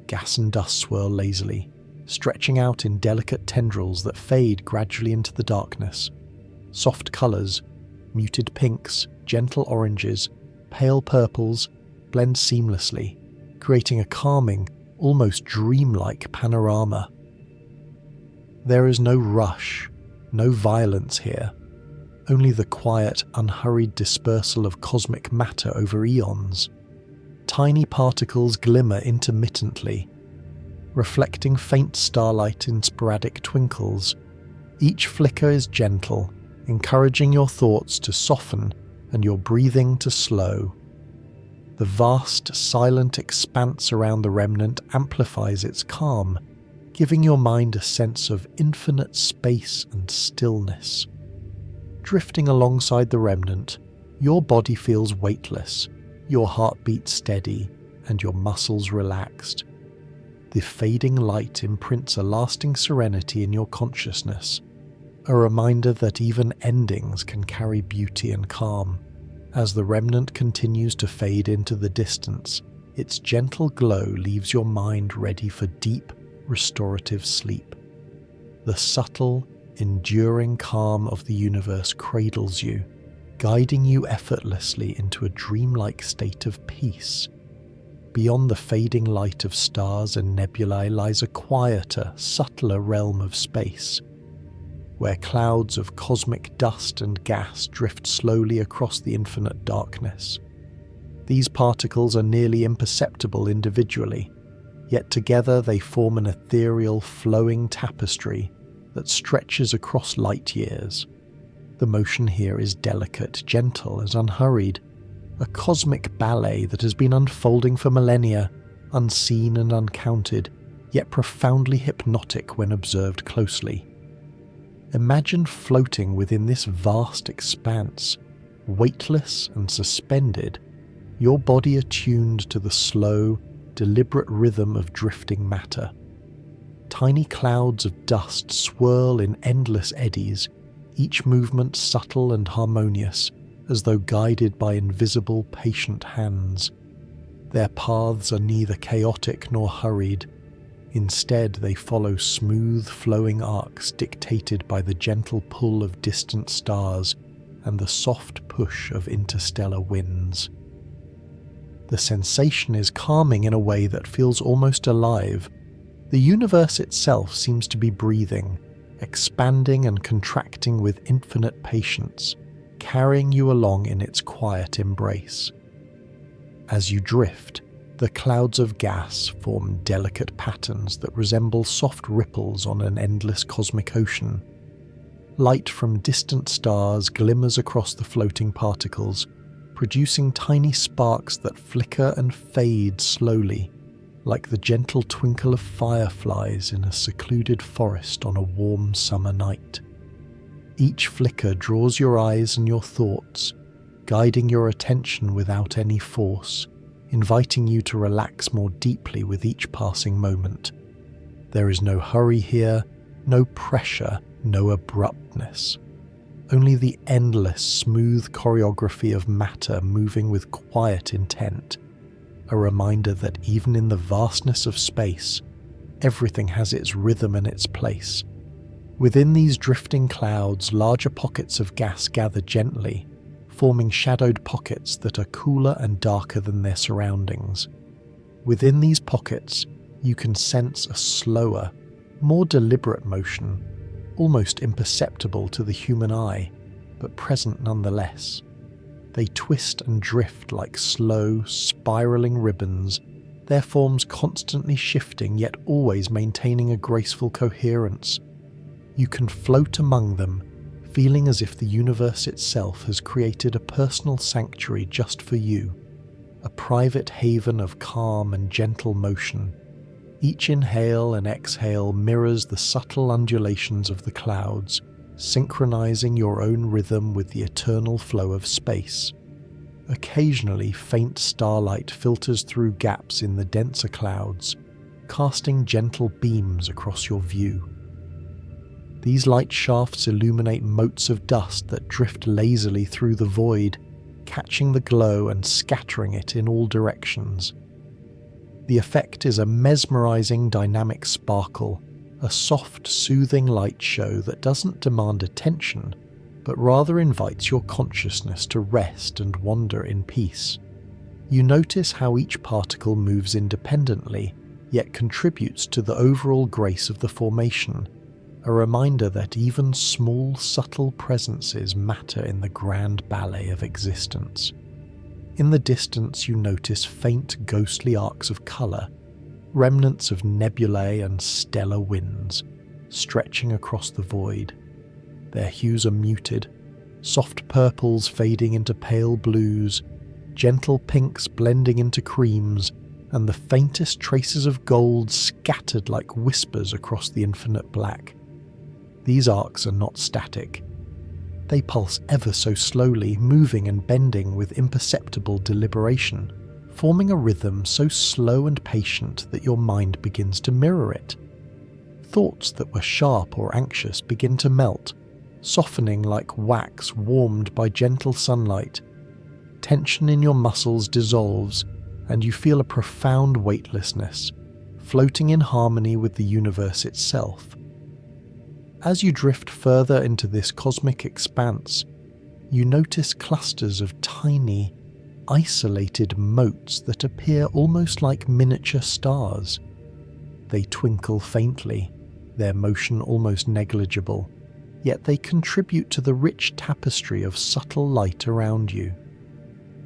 Gas and dust swirl lazily, stretching out in delicate tendrils that fade gradually into the darkness. Soft colours, muted pinks, gentle oranges, pale purples, blend seamlessly, creating a calming, almost dreamlike panorama. There is no rush, no violence here, only the quiet, unhurried dispersal of cosmic matter over eons. Tiny particles glimmer intermittently, reflecting faint starlight in sporadic twinkles. Each flicker is gentle, encouraging your thoughts to soften and your breathing to slow. The vast, silent expanse around the remnant amplifies its calm, giving your mind a sense of infinite space and stillness. Drifting alongside the remnant, your body feels weightless, your heartbeat steady, and your muscles relaxed. The fading light imprints a lasting serenity in your consciousness, a reminder that even endings can carry beauty and calm. As the remnant continues to fade into the distance, its gentle glow leaves your mind ready for deep, restorative sleep. The subtle, enduring calm of the universe cradles you, guiding you effortlessly into a dreamlike state of peace. Beyond the fading light of stars and nebulae lies a quieter, subtler realm of space, where clouds of cosmic dust and gas drift slowly across the infinite darkness. These particles are nearly imperceptible individually, yet together they form an ethereal, flowing tapestry that stretches across light years. The motion here is delicate, gentle, and unhurried, a cosmic ballet that has been unfolding for millennia, unseen and uncounted, yet profoundly hypnotic when observed closely. Imagine floating within this vast expanse, weightless and suspended, your body attuned to the slow, deliberate rhythm of drifting matter. Tiny clouds of dust swirl in endless eddies, each movement subtle and harmonious, as though guided by invisible, patient hands. Their paths are neither chaotic nor hurried. Instead, they follow smooth, flowing arcs dictated by the gentle pull of distant stars and the soft push of interstellar winds. The sensation is calming in a way that feels almost alive. The universe itself seems to be breathing, expanding and contracting with infinite patience, carrying you along in its quiet embrace. As you drift, the clouds of gas form delicate patterns that resemble soft ripples on an endless cosmic ocean. Light from distant stars glimmers across the floating particles, producing tiny sparks that flicker and fade slowly, like the gentle twinkle of fireflies in a secluded forest on a warm summer night. Each flicker draws your eyes and your thoughts, guiding your attention without any force, inviting you to relax more deeply with each passing moment. There is no hurry here, no pressure, no abruptness. Only the endless, smooth choreography of matter moving with quiet intent, a reminder that even in the vastness of space, everything has its rhythm and its place. Within these drifting clouds, larger pockets of gas gather gently, forming shadowed pockets that are cooler and darker than their surroundings. Within these pockets, you can sense a slower, more deliberate motion, almost imperceptible to the human eye, but present nonetheless. They twist and drift like slow, spiraling ribbons, their forms constantly shifting yet always maintaining a graceful coherence. You can float among them, feeling as if the universe itself has created a personal sanctuary just for you, a private haven of calm and gentle motion. Each inhale and exhale mirrors the subtle undulations of the clouds, synchronizing your own rhythm with the eternal flow of space. Occasionally, faint starlight filters through gaps in the denser clouds, casting gentle beams across your view. These light shafts illuminate motes of dust that drift lazily through the void, catching the glow and scattering it in all directions. The effect is a mesmerizing dynamic sparkle, a soft, soothing light show that doesn't demand attention, but rather invites your consciousness to rest and wander in peace. You notice how each particle moves independently, yet contributes to the overall grace of the formation, a reminder that even small, subtle presences matter in the grand ballet of existence. In the distance, you notice faint, ghostly arcs of colour, remnants of nebulae and stellar winds, stretching across the void. Their hues are muted, soft purples fading into pale blues, gentle pinks blending into creams, and the faintest traces of gold scattered like whispers across the infinite black. These arcs are not static. They pulse ever so slowly, moving and bending with imperceptible deliberation, forming a rhythm so slow and patient that your mind begins to mirror it. Thoughts that were sharp or anxious begin to melt, softening like wax warmed by gentle sunlight. Tension in your muscles dissolves, and you feel a profound weightlessness, floating in harmony with the universe itself. As you drift further into this cosmic expanse, you notice clusters of tiny, isolated motes that appear almost like miniature stars. They twinkle faintly, their motion almost negligible, yet they contribute to the rich tapestry of subtle light around you.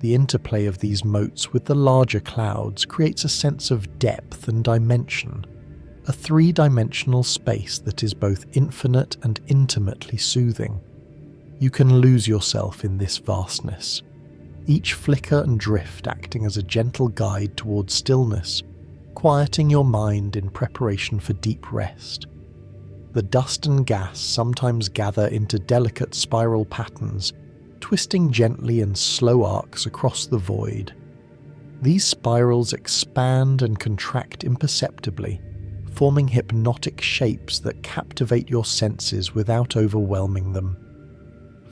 The interplay of these motes with the larger clouds creates a sense of depth and dimension, a three-dimensional space that is both infinite and intimately soothing. You can lose yourself in this vastness, each flicker and drift acting as a gentle guide towards stillness, quieting your mind in preparation for deep rest. The dust and gas sometimes gather into delicate spiral patterns, twisting gently in slow arcs across the void. These spirals expand and contract imperceptibly, forming hypnotic shapes that captivate your senses without overwhelming them.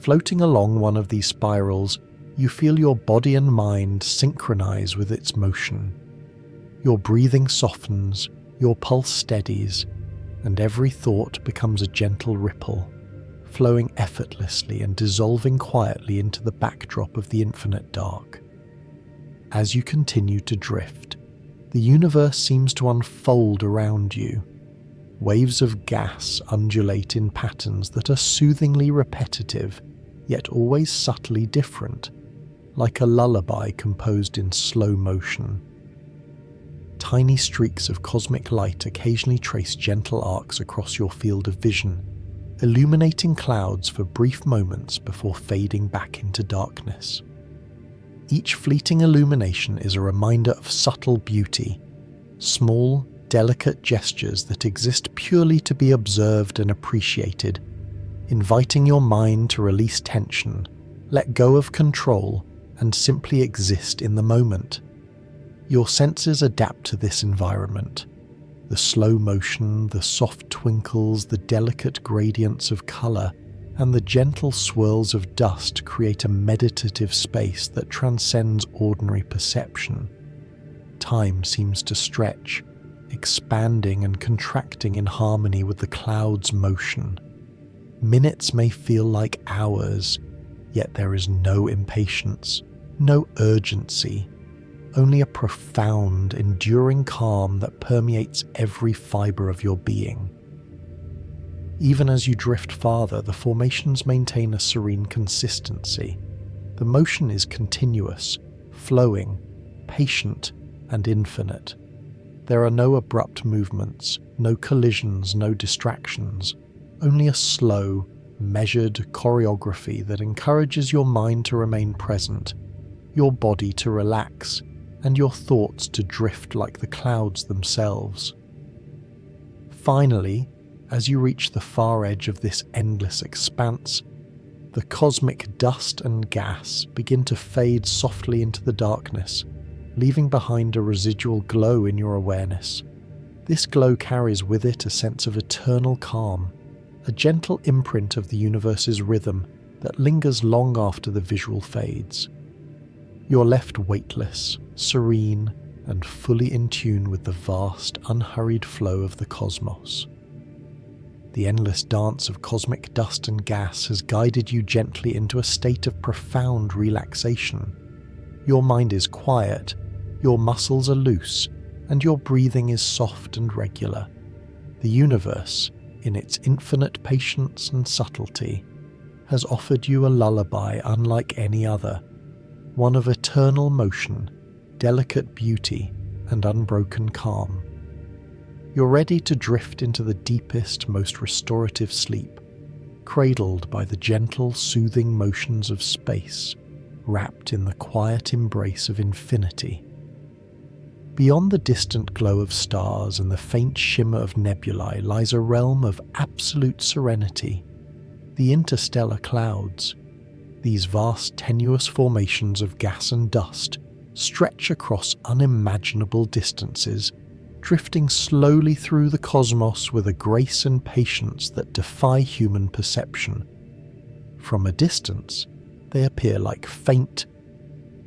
Floating along one of these spirals, you feel your body and mind synchronize with its motion. Your breathing softens, your pulse steadies, and every thought becomes a gentle ripple, flowing effortlessly and dissolving quietly into the backdrop of the infinite dark. As you continue to drift, the universe seems to unfold around you. Waves of gas undulate in patterns that are soothingly repetitive, yet always subtly different, like a lullaby composed in slow motion. Tiny streaks of cosmic light occasionally trace gentle arcs across your field of vision, illuminating clouds for brief moments before fading back into darkness. Each fleeting illumination is a reminder of subtle beauty, small, delicate gestures that exist purely to be observed and appreciated, inviting your mind to release tension, let go of control, and simply exist in the moment. Your senses adapt to this environment. The slow motion, the soft twinkles, the delicate gradients of color, and the gentle swirls of dust create a meditative space that transcends ordinary perception. Time seems to stretch, expanding and contracting in harmony with the cloud's motion. Minutes may feel like hours, yet there is no impatience, no urgency, only a profound, enduring calm that permeates every fibre of your being. Even as you drift farther, the formations maintain a serene consistency. The motion is continuous, flowing, patient, and infinite. There are no abrupt movements, no collisions, no distractions, only a slow, measured choreography that encourages your mind to remain present, your body to relax, and your thoughts to drift like the clouds themselves. Finally, as you reach the far edge of this endless expanse, the cosmic dust and gas begin to fade softly into the darkness, leaving behind a residual glow in your awareness. This glow carries with it a sense of eternal calm, a gentle imprint of the universe's rhythm that lingers long after the visual fades. You're left weightless, serene, and fully in tune with the vast, unhurried flow of the cosmos. The endless dance of cosmic dust and gas has guided you gently into a state of profound relaxation. Your mind is quiet, your muscles are loose, and your breathing is soft and regular. The universe, in its infinite patience and subtlety, has offered you a lullaby unlike any other, one of eternal motion, delicate beauty, and unbroken calm. You're ready to drift into the deepest, most restorative sleep, cradled by the gentle, soothing motions of space, wrapped in the quiet embrace of infinity. Beyond the distant glow of stars and the faint shimmer of nebulae lies a realm of absolute serenity, the interstellar clouds. These vast, tenuous formations of gas and dust stretch across unimaginable distances, drifting slowly through the cosmos with a grace and patience that defy human perception. From a distance, they appear like faint,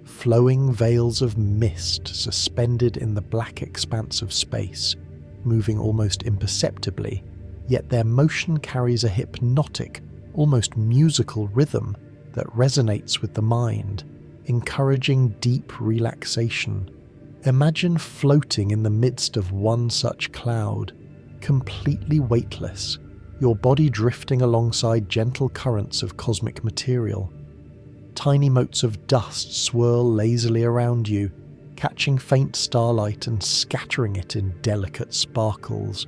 flowing veils of mist suspended in the black expanse of space, moving almost imperceptibly, yet their motion carries a hypnotic, almost musical rhythm that resonates with the mind, encouraging deep relaxation. Imagine floating in the midst of one such cloud, completely weightless, your body drifting alongside gentle currents of cosmic material. Tiny motes of dust swirl lazily around you, catching faint starlight and scattering it in delicate sparkles.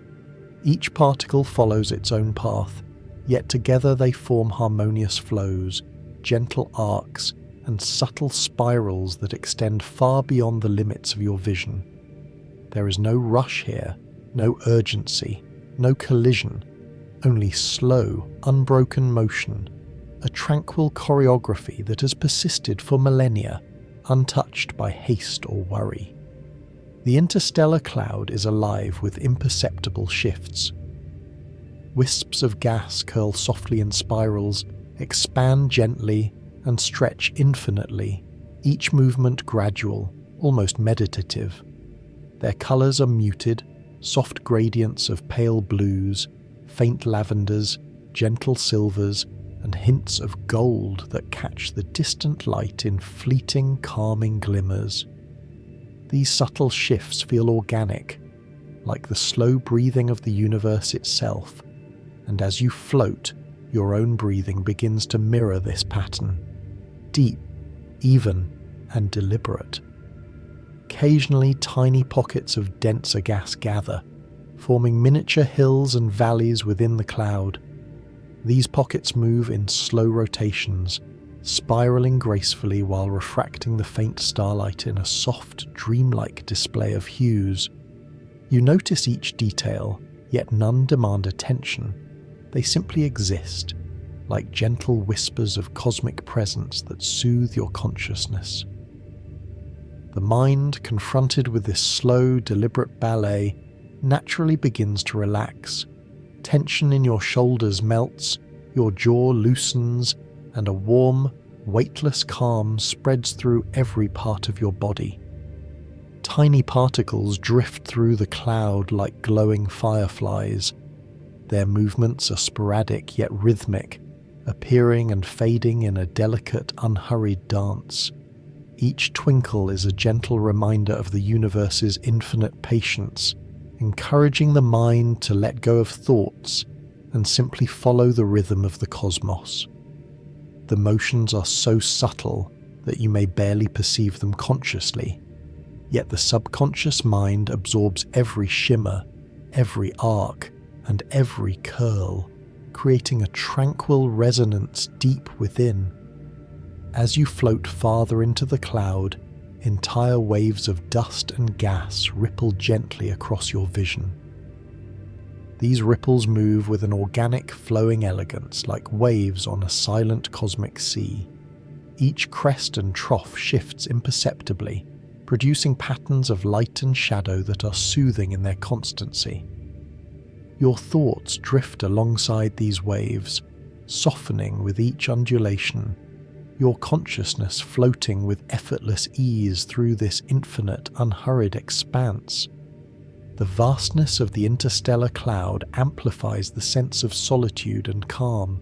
Each particle follows its own path, yet together they form harmonious flows, gentle arcs, and subtle spirals that extend far beyond the limits of your vision. There is no rush here, no urgency, no collision, only slow, unbroken motion, a tranquil choreography that has persisted for millennia, untouched by haste or worry. The interstellar cloud is alive with imperceptible shifts. Wisps of gas curl softly in spirals, expand gently, and stretch infinitely, each movement gradual, almost meditative. Their colours are muted, soft gradients of pale blues, faint lavenders, gentle silvers, and hints of gold that catch the distant light in fleeting, calming glimmers. These subtle shifts feel organic, like the slow breathing of the universe itself, and as you float, your own breathing begins to mirror this pattern. Deep, even, and deliberate. Occasionally, tiny pockets of denser gas gather, forming miniature hills and valleys within the cloud. These pockets move in slow rotations, spiraling gracefully while refracting the faint starlight in a soft, dreamlike display of hues. You notice each detail, yet none demand attention. They simply exist, like gentle whispers of cosmic presence that soothe your consciousness. The mind, confronted with this slow, deliberate ballet, naturally begins to relax. Tension in your shoulders melts, your jaw loosens, and a warm, weightless calm spreads through every part of your body. Tiny particles drift through the cloud like glowing fireflies. Their movements are sporadic yet rhythmic, appearing and fading in a delicate, unhurried dance. Each twinkle is a gentle reminder of the universe's infinite patience, encouraging the mind to let go of thoughts and simply follow the rhythm of the cosmos. The motions are so subtle that you may barely perceive them consciously, yet the subconscious mind absorbs every shimmer, every arc, and every curl, creating a tranquil resonance deep within. As you float farther into the cloud, entire waves of dust and gas ripple gently across your vision. These ripples move with an organic, flowing elegance like waves on a silent cosmic sea. Each crest and trough shifts imperceptibly, producing patterns of light and shadow that are soothing in their constancy. Your thoughts drift alongside these waves, softening with each undulation, your consciousness floating with effortless ease through this infinite, unhurried expanse. The vastness of the interstellar cloud amplifies the sense of solitude and calm.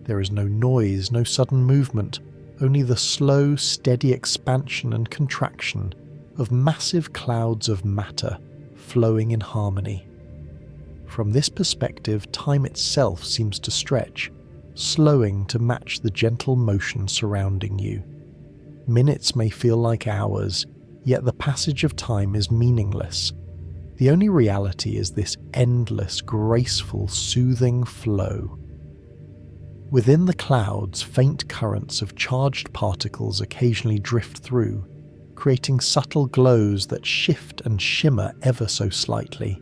There is no noise, no sudden movement, only the slow, steady expansion and contraction of massive clouds of matter flowing in harmony. From this perspective, time itself seems to stretch, slowing to match the gentle motion surrounding you. Minutes may feel like hours, yet the passage of time is meaningless. The only reality is this endless, graceful, soothing flow. Within the clouds, faint currents of charged particles occasionally drift through, creating subtle glows that shift and shimmer ever so slightly.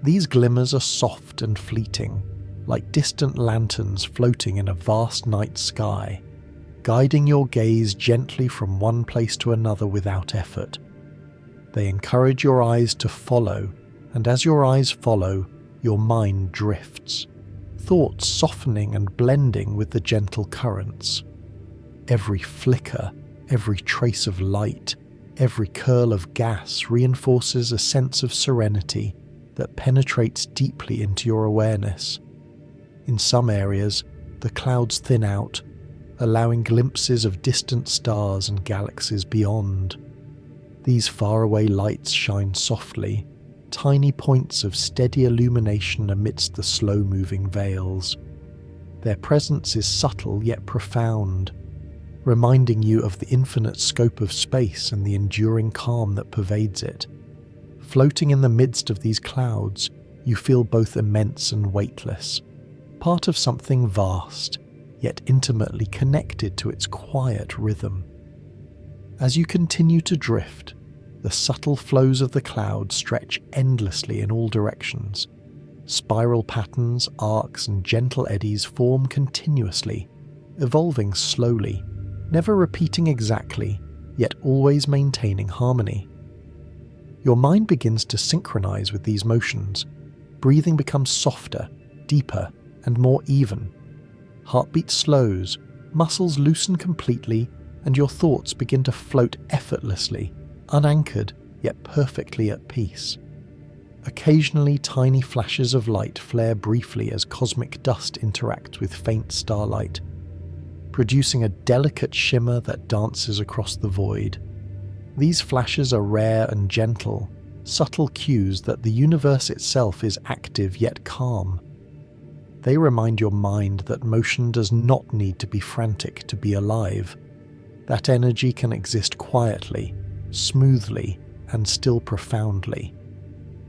These glimmers are soft and fleeting, like distant lanterns floating in a vast night sky, guiding your gaze gently from one place to another without effort. They encourage your eyes to follow, and as your eyes follow, your mind drifts, thoughts softening and blending with the gentle currents. Every flicker, every trace of light, every curl of gas reinforces a sense of serenity that penetrates deeply into your awareness. In some areas, the clouds thin out, allowing glimpses of distant stars and galaxies beyond. These faraway lights shine softly, tiny points of steady illumination amidst the slow-moving veils. Their presence is subtle yet profound, reminding you of the infinite scope of space and the enduring calm that pervades it. Floating in the midst of these clouds, you feel both immense and weightless, part of something vast, yet intimately connected to its quiet rhythm. As you continue to drift, the subtle flows of the cloud stretch endlessly in all directions. Spiral patterns, arcs, and gentle eddies form continuously, evolving slowly, never repeating exactly, yet always maintaining harmony. Your mind begins to synchronize with these motions. Breathing becomes softer, deeper, and more even. Heartbeat slows, muscles loosen completely, and your thoughts begin to float effortlessly, unanchored yet perfectly at peace. Occasionally, tiny flashes of light flare briefly as cosmic dust interacts with faint starlight, producing a delicate shimmer that dances across the void. These flashes are rare and gentle, subtle cues that the universe itself is active yet calm. They remind your mind that motion does not need to be frantic to be alive. That energy can exist quietly, smoothly, and still profoundly.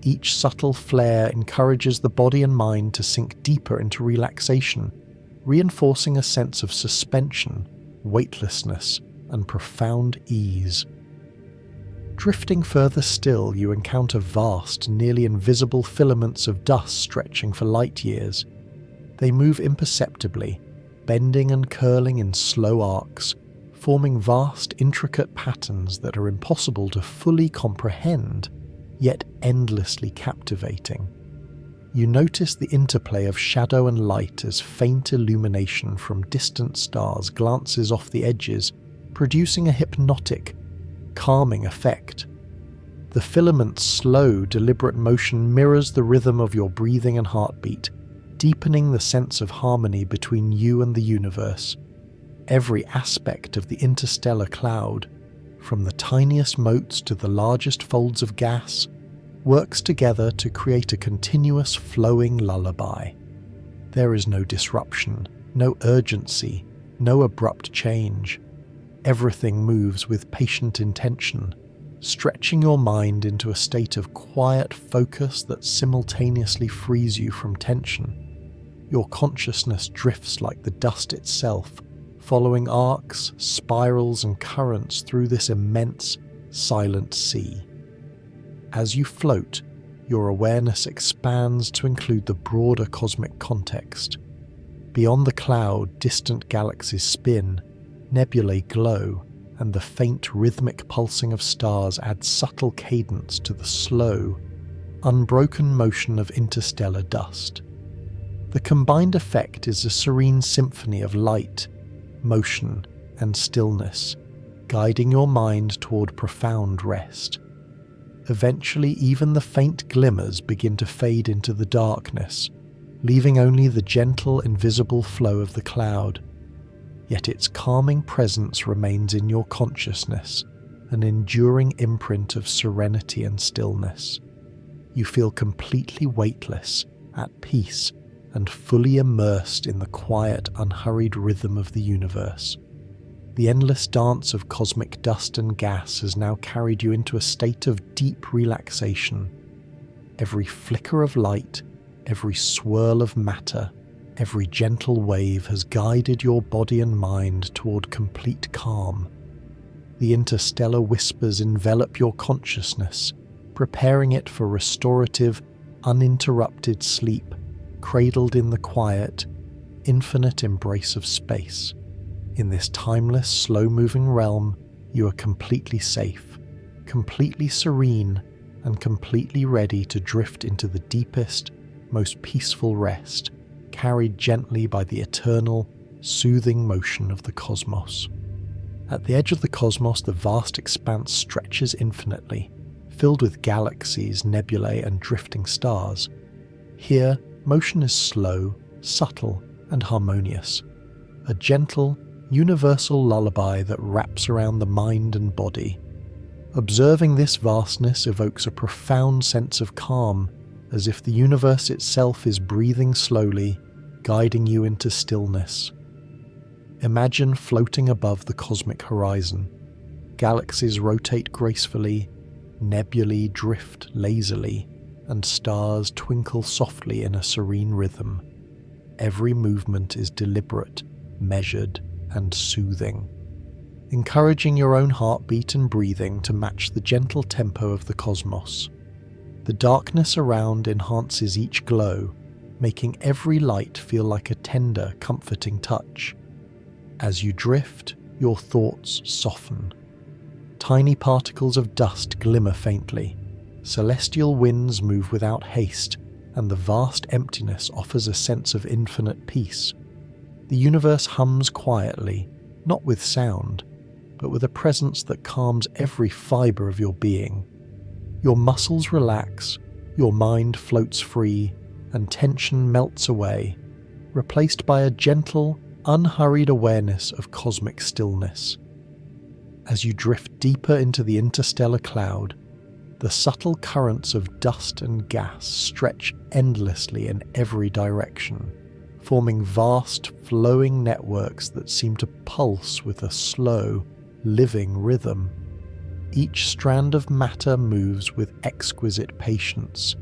Each subtle flare encourages the body and mind to sink deeper into relaxation, reinforcing a sense of suspension, weightlessness, and profound ease. Drifting further still, you encounter vast, nearly invisible filaments of dust stretching for light years. They move imperceptibly, bending and curling in slow arcs, forming vast, intricate patterns that are impossible to fully comprehend, yet endlessly captivating. You notice the interplay of shadow and light as faint illumination from distant stars glances off the edges, producing a hypnotic, calming effect. The filament's slow, deliberate motion mirrors the rhythm of your breathing and heartbeat, deepening the sense of harmony between you and the universe. Every aspect of the interstellar cloud, from the tiniest motes to the largest folds of gas, works together to create a continuous flowing lullaby. There is no disruption, no urgency, no abrupt change. Everything moves with patient intention, stretching your mind into a state of quiet focus that simultaneously frees you from tension. Your consciousness drifts like the dust itself, following arcs, spirals, and currents through this immense, silent sea. As you float, your awareness expands to include the broader cosmic context. Beyond the cloud, distant galaxies spin, nebulae glow, and the faint rhythmic pulsing of stars adds subtle cadence to the slow, unbroken motion of interstellar dust. The combined effect is a serene symphony of light, motion, and stillness, guiding your mind toward profound rest. Eventually, even the faint glimmers begin to fade into the darkness, leaving only the gentle, invisible flow of the cloud. Yet its calming presence remains in your consciousness, an enduring imprint of serenity and stillness. You feel completely weightless, at peace, and fully immersed in the quiet, unhurried rhythm of the universe. The endless dance of cosmic dust and gas has now carried you into a state of deep relaxation. Every flicker of light, every swirl of matter, every gentle wave has guided your body and mind toward complete calm. The interstellar whispers envelop your consciousness, preparing it for restorative, uninterrupted sleep, cradled in the quiet, infinite embrace of space. In this timeless, slow-moving realm, you are completely safe, completely serene, and completely ready to drift into the deepest, most peaceful rest, carried gently by the eternal, soothing motion of the cosmos. At the edge of the cosmos, the vast expanse stretches infinitely, filled with galaxies, nebulae, and drifting stars. Here, motion is slow, subtle, and harmonious, a gentle, universal lullaby that wraps around the mind and body. Observing this vastness evokes a profound sense of calm, as if the universe itself is breathing slowly, guiding you into stillness. Imagine floating above the cosmic horizon. Galaxies rotate gracefully, nebulae drift lazily, and stars twinkle softly in a serene rhythm. Every movement is deliberate, measured, and soothing, encouraging your own heartbeat and breathing to match the gentle tempo of the cosmos. The darkness around enhances each glow, making every light feel like a tender, comforting touch. As you drift, your thoughts soften. Tiny particles of dust glimmer faintly. Celestial winds move without haste, and the vast emptiness offers a sense of infinite peace. The universe hums quietly, not with sound, but with a presence that calms every fibre of your being. Your muscles relax, your mind floats free, and tension melts away, replaced by a gentle, unhurried awareness of cosmic stillness. As you drift deeper into the interstellar cloud, the subtle currents of dust and gas stretch endlessly in every direction, forming vast, flowing networks that seem to pulse with a slow, living rhythm. Each strand of matter moves with exquisite patience,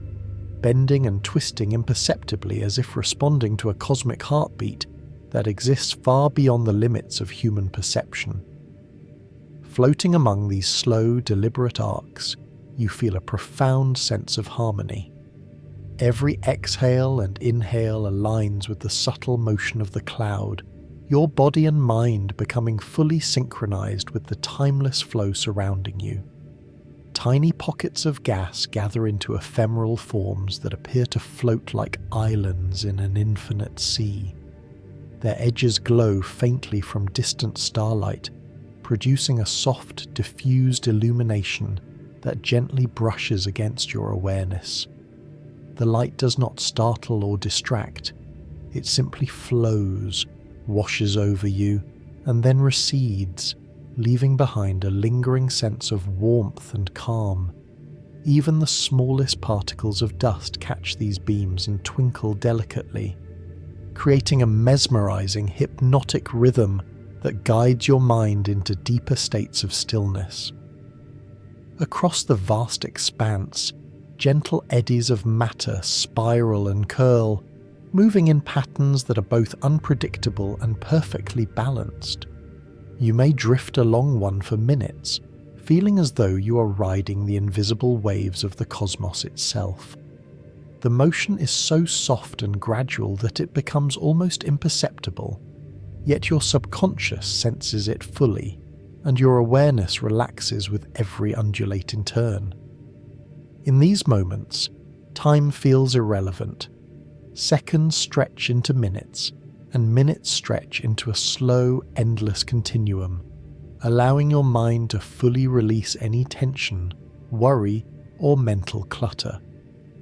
bending and twisting imperceptibly as if responding to a cosmic heartbeat that exists far beyond the limits of human perception. Floating among these slow, deliberate arcs, you feel a profound sense of harmony. Every exhale and inhale aligns with the subtle motion of the cloud, your body and mind becoming fully synchronized with the timeless flow surrounding you. Tiny pockets of gas gather into ephemeral forms that appear to float like islands in an infinite sea. Their edges glow faintly from distant starlight, producing a soft, diffused illumination that gently brushes against your awareness. The light does not startle or distract. It simply flows, washes over you, and then recedes, leaving behind a lingering sense of warmth and calm. Even the smallest particles of dust catch these beams and twinkle delicately, creating a mesmerizing, hypnotic rhythm that guides your mind into deeper states of stillness. Across the vast expanse, gentle eddies of matter spiral and curl, moving in patterns that are both unpredictable and perfectly balanced. You may drift along one for minutes, feeling as though you are riding the invisible waves of the cosmos itself. The motion is so soft and gradual that it becomes almost imperceptible, yet your subconscious senses it fully, and your awareness relaxes with every undulating turn. In these moments, time feels irrelevant. Seconds stretch into minutes, and minutes stretch into a slow, endless continuum, allowing your mind to fully release any tension, worry, or mental clutter.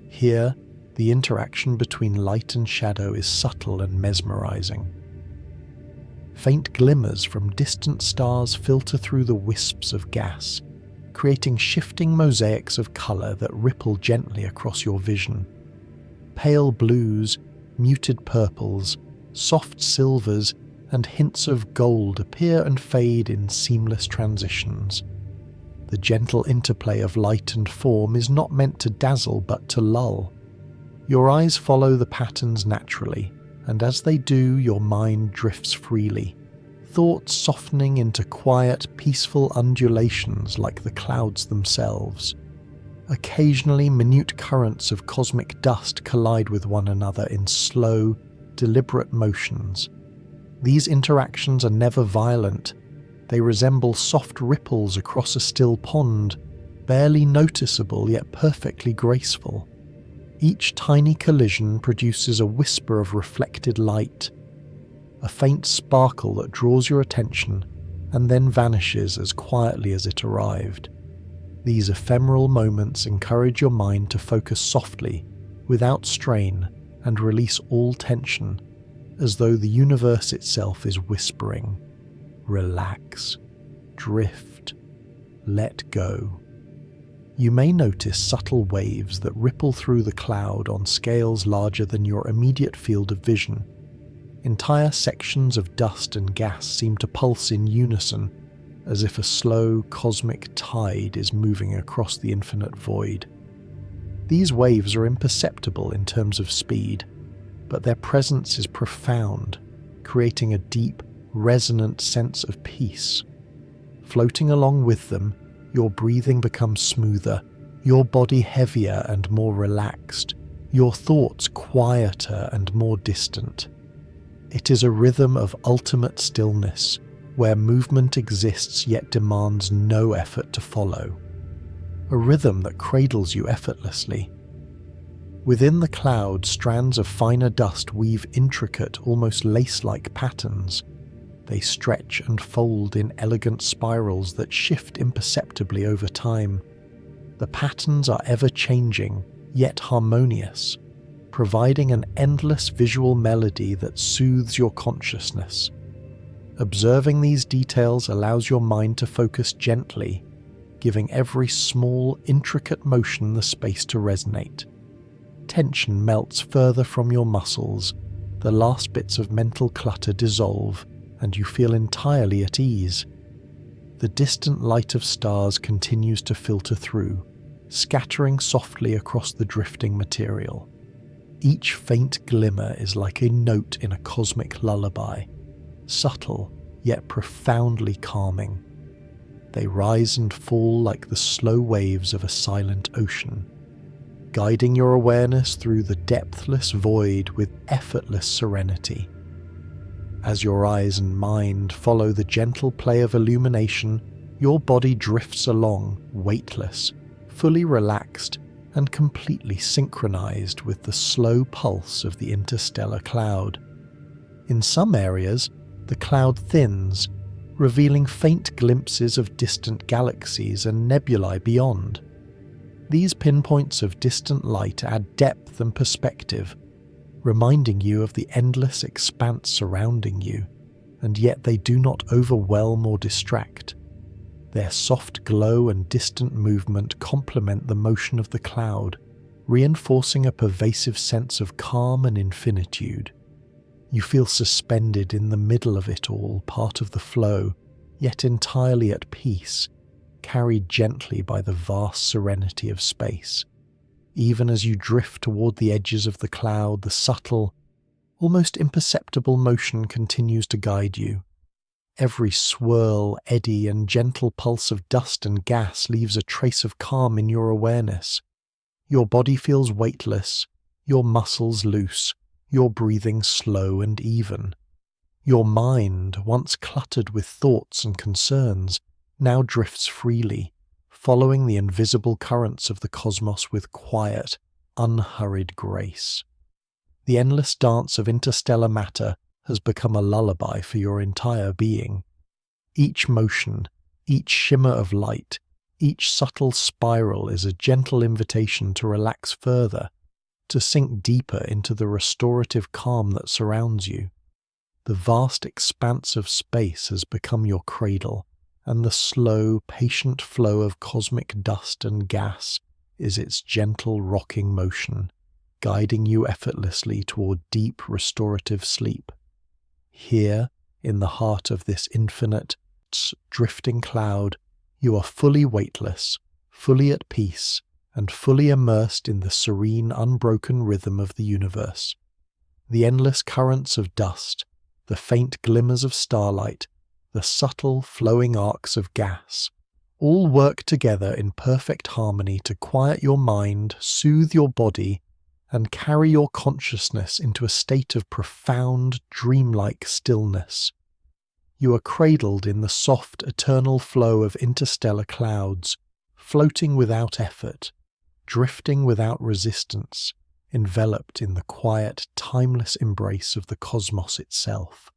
Here, the interaction between light and shadow is subtle and mesmerizing. Faint glimmers from distant stars filter through the wisps of gas, creating shifting mosaics of color that ripple gently across your vision. Pale blues, muted purples, soft silvers, and hints of gold appear and fade in seamless transitions. The gentle interplay of light and form is not meant to dazzle but to lull. Your eyes follow the patterns naturally, and as they do, your mind drifts freely, thoughts softening into quiet, peaceful undulations like the clouds themselves. Occasionally, minute currents of cosmic dust collide with one another in slow, deliberate motions. These interactions are never violent. They resemble soft ripples across a still pond, barely noticeable yet perfectly graceful. Each tiny collision produces a whisper of reflected light, a faint sparkle that draws your attention and then vanishes as quietly as it arrived. These ephemeral moments encourage your mind to focus softly, without strain, and release all tension, as though the universe itself is whispering, "Relax, drift, let go." You may notice subtle waves that ripple through the cloud on scales larger than your immediate field of vision. Entire sections of dust and gas seem to pulse in unison, as if a slow cosmic tide is moving across the infinite void. These waves are imperceptible in terms of speed, but their presence is profound, creating a deep, resonant sense of peace. Floating along with them, your breathing becomes smoother, your body heavier and more relaxed, your thoughts quieter and more distant. It is a rhythm of ultimate stillness, where movement exists yet demands no effort to follow. A rhythm that cradles you effortlessly. Within the cloud, strands of finer dust weave intricate, almost lace-like patterns. They stretch and fold in elegant spirals that shift imperceptibly over time. The patterns are ever-changing, yet harmonious, providing an endless visual melody that soothes your consciousness. Observing these details allows your mind to focus gently, giving every small, intricate motion the space to resonate. Tension melts further from your muscles, the last bits of mental clutter dissolve, and you feel entirely at ease. The distant light of stars continues to filter through, scattering softly across the drifting material. Each faint glimmer is like a note in a cosmic lullaby, subtle yet profoundly calming. They rise and fall like the slow waves of a silent ocean, guiding your awareness through the depthless void with effortless serenity. As your eyes and mind follow the gentle play of illumination, your body drifts along, weightless, fully relaxed, and completely synchronized with the slow pulse of the interstellar cloud. In some areas, the cloud thins, revealing faint glimpses of distant galaxies and nebulae beyond. These pinpoints of distant light add depth and perspective, reminding you of the endless expanse surrounding you, and yet they do not overwhelm or distract. Their soft glow and distant movement complement the motion of the cloud, reinforcing a pervasive sense of calm and infinitude. You feel suspended in the middle of it all, part of the flow, yet entirely at peace, carried gently by the vast serenity of space. Even as you drift toward the edges of the cloud, the subtle, almost imperceptible motion continues to guide you. Every swirl, eddy, and gentle pulse of dust and gas leaves a trace of calm in your awareness. Your body feels weightless, your muscles loose, your breathing slow and even. Your mind, once cluttered with thoughts and concerns, now drifts freely, following the invisible currents of the cosmos with quiet, unhurried grace. The endless dance of interstellar matter has become a lullaby for your entire being. Each motion, each shimmer of light, each subtle spiral is a gentle invitation to relax further, to sink deeper into the restorative calm that surrounds you. The vast expanse of space has become your cradle, and the slow, patient flow of cosmic dust and gas is its gentle rocking motion, guiding you effortlessly toward deep restorative sleep. Here, in the heart of this infinite, drifting cloud, you are fully weightless, fully at peace, and fully immersed in the serene, unbroken rhythm of the universe. The endless currents of dust, the faint glimmers of starlight, the subtle flowing arcs of gas, all work together in perfect harmony to quiet your mind, soothe your body, and carry your consciousness into a state of profound, dreamlike stillness. You are cradled in the soft, eternal flow of interstellar clouds, floating without effort, drifting without resistance, enveloped in the quiet, timeless embrace of the cosmos itself.